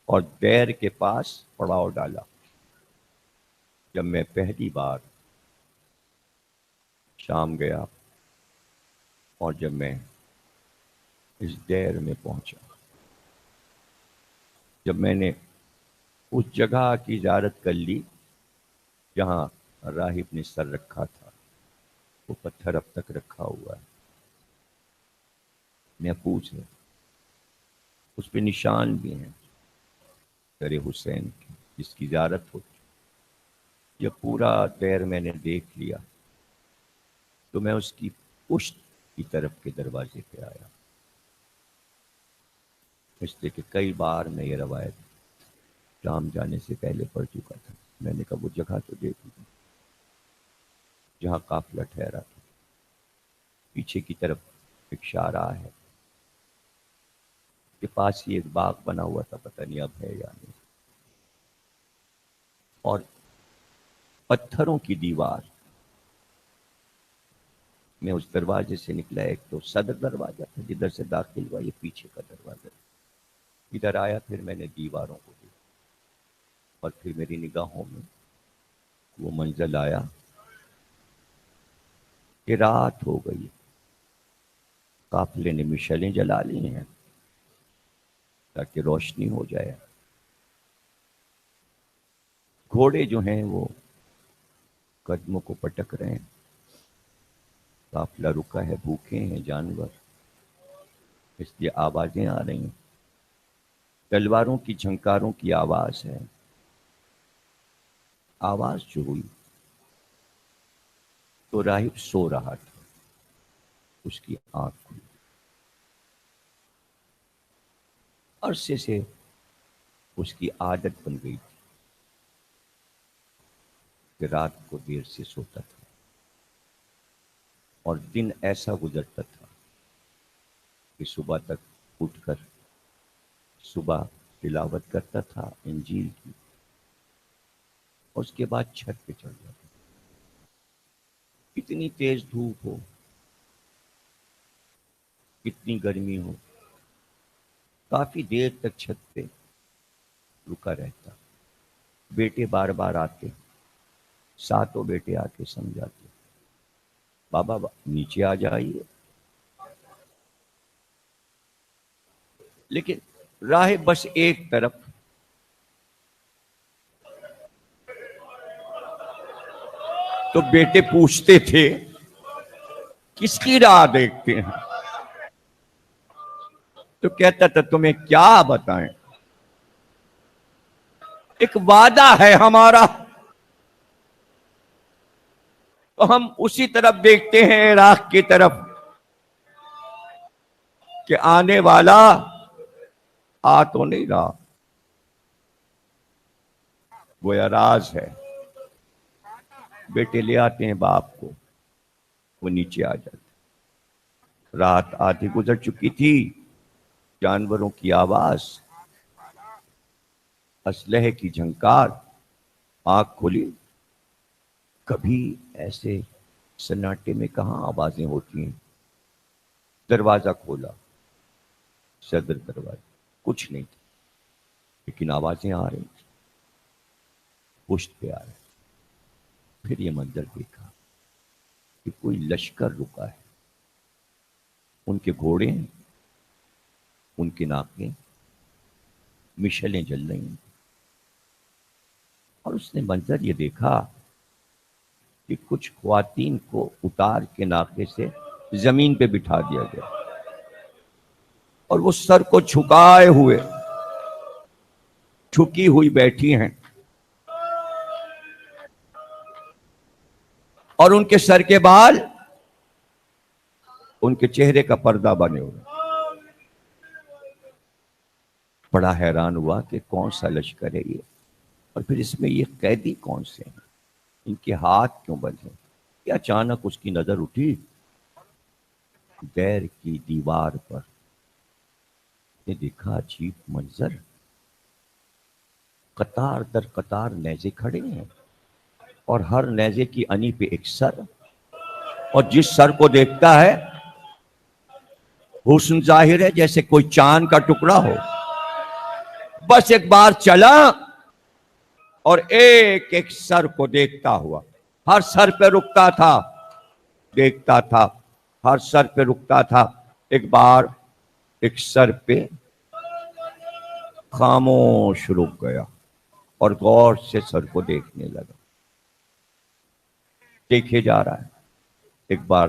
A: اور دیر کے پاس پڑاؤ ڈالا. جب میں پہلی بار شام گیا اور جب میں اس دیر میں پہنچا، جب میں نے اس جگہ کی زیارت کر لی جہاں راہب نے سر رکھا تھا، وہ پتھر اب تک رکھا ہوا ہے، محفوظ ہے، اس پہ نشان بھی ہیں سر حسین کی جس کی زیارت ہوتی. یہ پورا دیر میں نے دیکھ لیا تو میں اس کی پشت کی طرف کے دروازے پہ آیا، اس لیے کہ کئی بار میں یہ روایت شام جانے سے پہلے پڑھ چکا تھا. میں نے کہا وہ جگہ تو دیکھ لی جہاں قافلہ ٹھہرا تھا، پیچھے کی طرف ایک شاہراہ ہے، کے پاس ہی ایک باغ بنا ہوا تھا، پتہ نہیں اب ہے یا نہیں، اور پتھروں کی دیوار. میں اس دروازے سے نکلا، ایک تو صدر دروازہ تھا جدھر سے داخل ہوا، یہ پیچھے کا دروازہ. ادھر آیا پھر میں نے دیواروں کو دیکھا اور پھر میری نگاہوں میں وہ منزل آیا کہ رات ہو گئی، قافلے نے مشعلیں جلا لی ہیں تاکہ روشنی ہو جائے. گھوڑے جو ہیں وہ قدموں کو پٹک رہے ہیں، قافلہ رکا ہے، بھوکے ہیں جانور، اس لیے آوازیں آ رہی ہیں، تلواروں کی جھنکاروں کی آواز ہے. آواز جو ہوئی تو راہب سو رہا تھا، اس کی آنکھ کھلی. عرصے سے اس کی عادت بن گئی تھی کہ رات کو دیر سے سوتا تھا اور دن ایسا گزرتا تھا کہ صبح تک اٹھ کر صبح تلاوت کرتا تھا انجیل کی، اور اس کے بعد چھت پہ چڑھ جاتا. کتنی تیز دھوپ ہو، کتنی گرمی ہو، کافی دیر تک چھت پہ رکا رہتا. بیٹے بار بار آتے، ساتوں بیٹے آ کے سمجھاتے، بابا نیچے آ جائیے. لیکن راہ بس ایک طرف. تو بیٹے پوچھتے تھے کس کی راہ دیکھتے ہیں؟ تو کہتا تھا تمہیں کیا بتائیں، ایک وعدہ ہے ہمارا، تو ہم اسی طرف دیکھتے ہیں، عراق کی طرف، کہ آنے والا آ تو نہیں رہا. وہ راز ہے. بیٹے لے آتے ہیں باپ کو، وہ نیچے آ جاتے. رات آدھی گزر چکی تھی، جانوروں کی آواز، اسلحے کی جھنکار. آنکھ کھلی، کبھی ایسے سناٹے میں کہاں آوازیں ہوتی ہیں. دروازہ کھولا، صدر دروازہ، کچھ نہیں تھا، لیکن آوازیں آ رہی، پشت پہ آ رہے. پھر یہ منظر دیکھا کہ کوئی لشکر رکا ہے، ان کے گھوڑے ہیں، ان کے ناکیں، مشلیں جل رہی ہیں. اور اس نے منظر یہ دیکھا کہ کچھ خواتین کو اتار کے ناکے سے زمین پہ بٹھا دیا گیا، اور وہ سر کو جھکائے ہوئے، جھکی ہوئی بیٹھی ہیں، اور ان کے سر کے بال ان کے چہرے کا پردہ بنے ہوئے. بڑا حیران ہوا کہ کون سا لشکر ہے یہ، اور پھر اس میں یہ قیدی کون سے ہیں، ان کے ہاتھ کیوں بندھے. کہ اچانک اس کی نظر اٹھی دیر کی دیوار پر. نے دیکھا عجیب منظر، قطار در قطار نیزے کھڑے ہیں، اور ہر نیزے کی انی پہ ایک سر، اور جس سر کو دیکھتا ہے حسن ظاہر ہے جیسے کوئی چاند کا ٹکڑا ہو. بس ایک بار چلا اور ایک ایک سر کو دیکھتا ہوا، ہر سر پہ رکتا تھا، دیکھتا تھا، ہر سر پہ رکتا تھا. ایک بار ایک سر پہ خاموش رک گیا اور غور سے سر کو دیکھنے لگا. دیکھے جا رہا ہے. ایک بار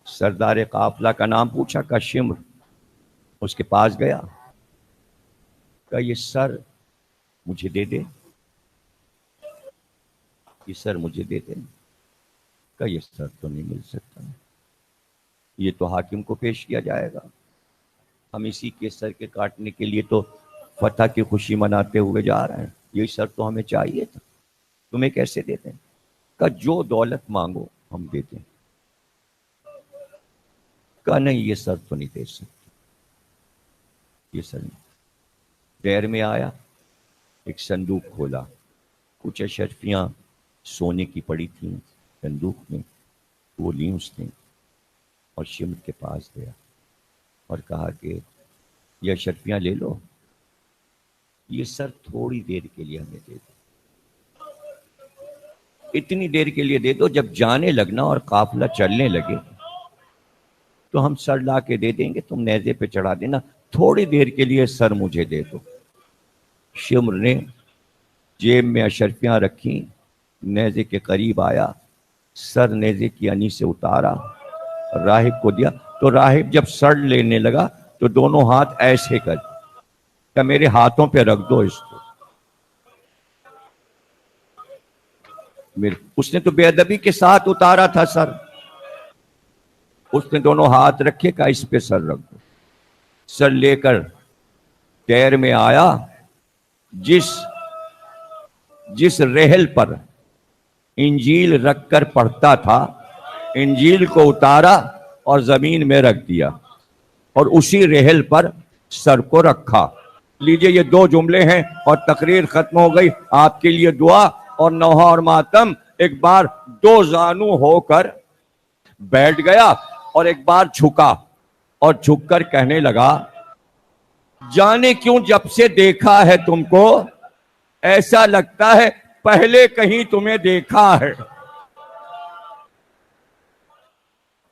A: سردار قافلہ کا نام پوچھا کا شمر، اس کے پاس گیا، کہ یہ سر مجھے دے دے، یہ سر مجھے دے دے. کہ یہ سر تو نہیں مل سکتا، یہ تو حاکم کو پیش کیا جائے گا، ہم اسی کے سر کے کاٹنے کے لیے تو فتح کی خوشی مناتے ہوئے جا رہے ہیں، یہ سر تو ہمیں چاہیے تھا، تمہیں کیسے دیتے ہیں؟ کہ جو دولت مانگو ہم دیتے ہیں. کہ نہیں، یہ سر تو نہیں دے سکتے، یہ سر نہیں. دیر میں آیا، ایک صندوق کھولا، کچھ اشرفیاں سونے کی پڑی تھیں صندوق میں، وہ لیں اس نے، اور شمر کے پاس گیا اور کہا کہ یہ اشرفیاں لے لو، یہ سر تھوڑی دیر کے لیے ہمیں دے دو، اتنی دیر کے لیے دے دو، جب جانے لگنا اور قافلہ چلنے لگے تو ہم سر لا کے دے دیں گے، تم نیزے پہ چڑھا دینا، تھوڑی دیر کے لیے سر مجھے دے دو. شمر نے جیب میں اشرفیاں رکھیں، نیزے کے قریب آیا، سر نیزے کی انی سے اتارا، راہب کو دیا. تو راہب جب سر لینے لگا تو دونوں ہاتھ ایسے کر، کہ میرے ہاتھوں پہ رکھ دو اس کو. اس نے تو بے ادبی کے ساتھ اتارا تھا سر، اس نے دونوں ہاتھ رکھے، کہ اس پہ سر رکھ دو. سر لے کر دیر میں آیا، جس رحل پر انجیل رکھ کر پڑھتا تھا، انجیل کو اتارا اور زمین میں رکھ دیا. اور اسی رحل پر سر کو رکھا۔ لیجئے یہ 2 جملے ہیں اور تقریر ختم ہو گئی۔ آپ کے لیے دعا اور نوحہ اور ماتم۔ ایک بار 2 زانو ہو کر بیٹھ گیا اور ایک بار جھکا اور جھک کر کہنے لگا، جانے کیوں جب سے دیکھا ہے تم کو ایسا لگتا ہے پہلے کہیں تمہیں دیکھا ہے،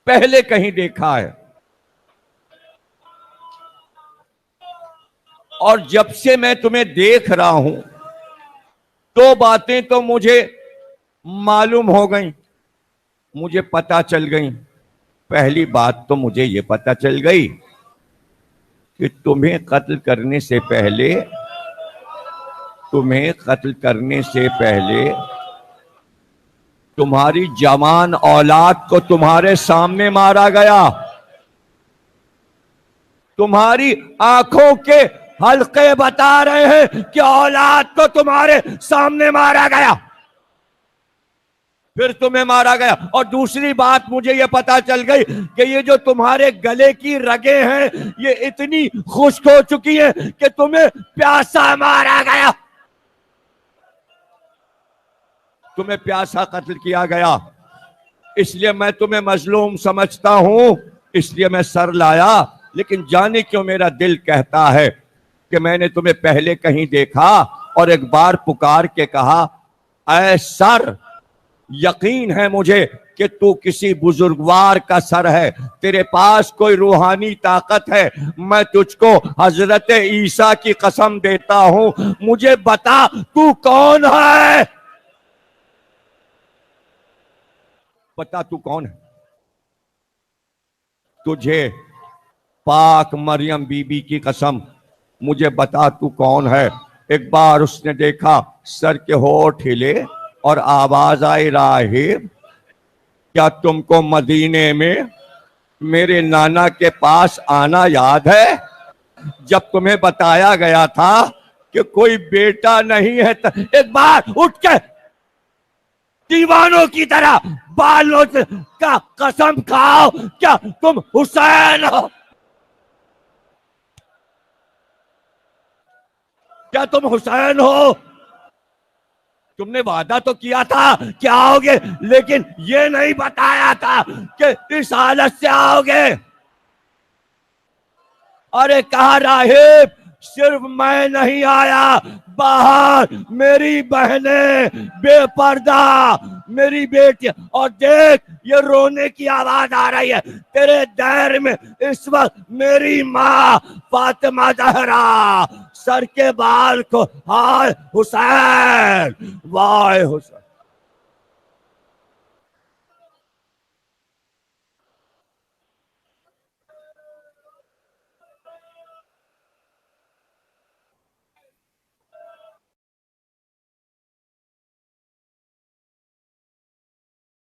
A: پہلے کہیں دیکھا ہے۔ اور جب سے میں تمہیں دیکھ رہا ہوں 2 باتیں تو مجھے معلوم ہو گئیں، مجھے پتہ چل گئیں۔ پہلی بات تو مجھے یہ پتہ چل گئی کہ تمہیں قتل کرنے سے پہلے تمہاری جوان اولاد کو تمہارے سامنے مارا گیا، تمہاری آنکھوں کے حلقے بتا رہے ہیں کہ اولاد کو تمہارے سامنے مارا گیا، پھر تمہیں مارا گیا۔ اور دوسری بات مجھے یہ پتا چل گئی کہ یہ جو تمہارے گلے کی رگیں ہیں یہ اتنی خشک ہو چکی ہیں کہ تمہیں پیاسا مارا گیا، تمہیں پیاسا قتل کیا گیا۔ اس لیے میں تمہیں مظلوم سمجھتا ہوں، اس لیے میں سر لایا، لیکن جانے کیوں میرا دل کہتا ہے کہ میں نے تمہیں پہلے کہیں دیکھا۔ اور ایک بار پکار کے کہا، اے سر، یقین ہے مجھے کہ تو کسی بزرگوار کا سر ہے، تیرے پاس کوئی روحانی طاقت ہے۔ میں تجھ کو حضرت عیسیٰ کی قسم دیتا ہوں، مجھے بتا تو کون ہے، بتا تو کون ہے۔ تجھے پاک مریم بی بی کی قسم، مجھے بتا تو کون ہے۔ ایک بار اس نے دیکھا، سر کے ہونٹ ہلے اور آواز آئی، راہب، کیا تم کو مدینے میں میرے نانا کے پاس آنا یاد ہے؟ جب تمہیں بتایا گیا تھا کہ کوئی بیٹا نہیں ہے۔ ایک بار اٹھ کے دیوانوں کی طرح بالوں کا قسم کھاؤ، کیا تم حسین ہو؟ کیا تم حسین ہو؟ تم نے وعدہ تو کیا تھا کہ آؤ گے، لیکن یہ نہیں بتایا تھا کہ اس حالت سے آؤ گے۔ ارے کہا، راہب، صرف میں نہیں آیا، باہر میری بہنیں بے پردہ، میری بیٹی، اور دیکھ یہ رونے کی آواز آ رہی ہے تیرے دائر میں اس وقت میری ماں فاطمہ زہرا سر کے بال کو، ہائے حسین، وائے حسین۔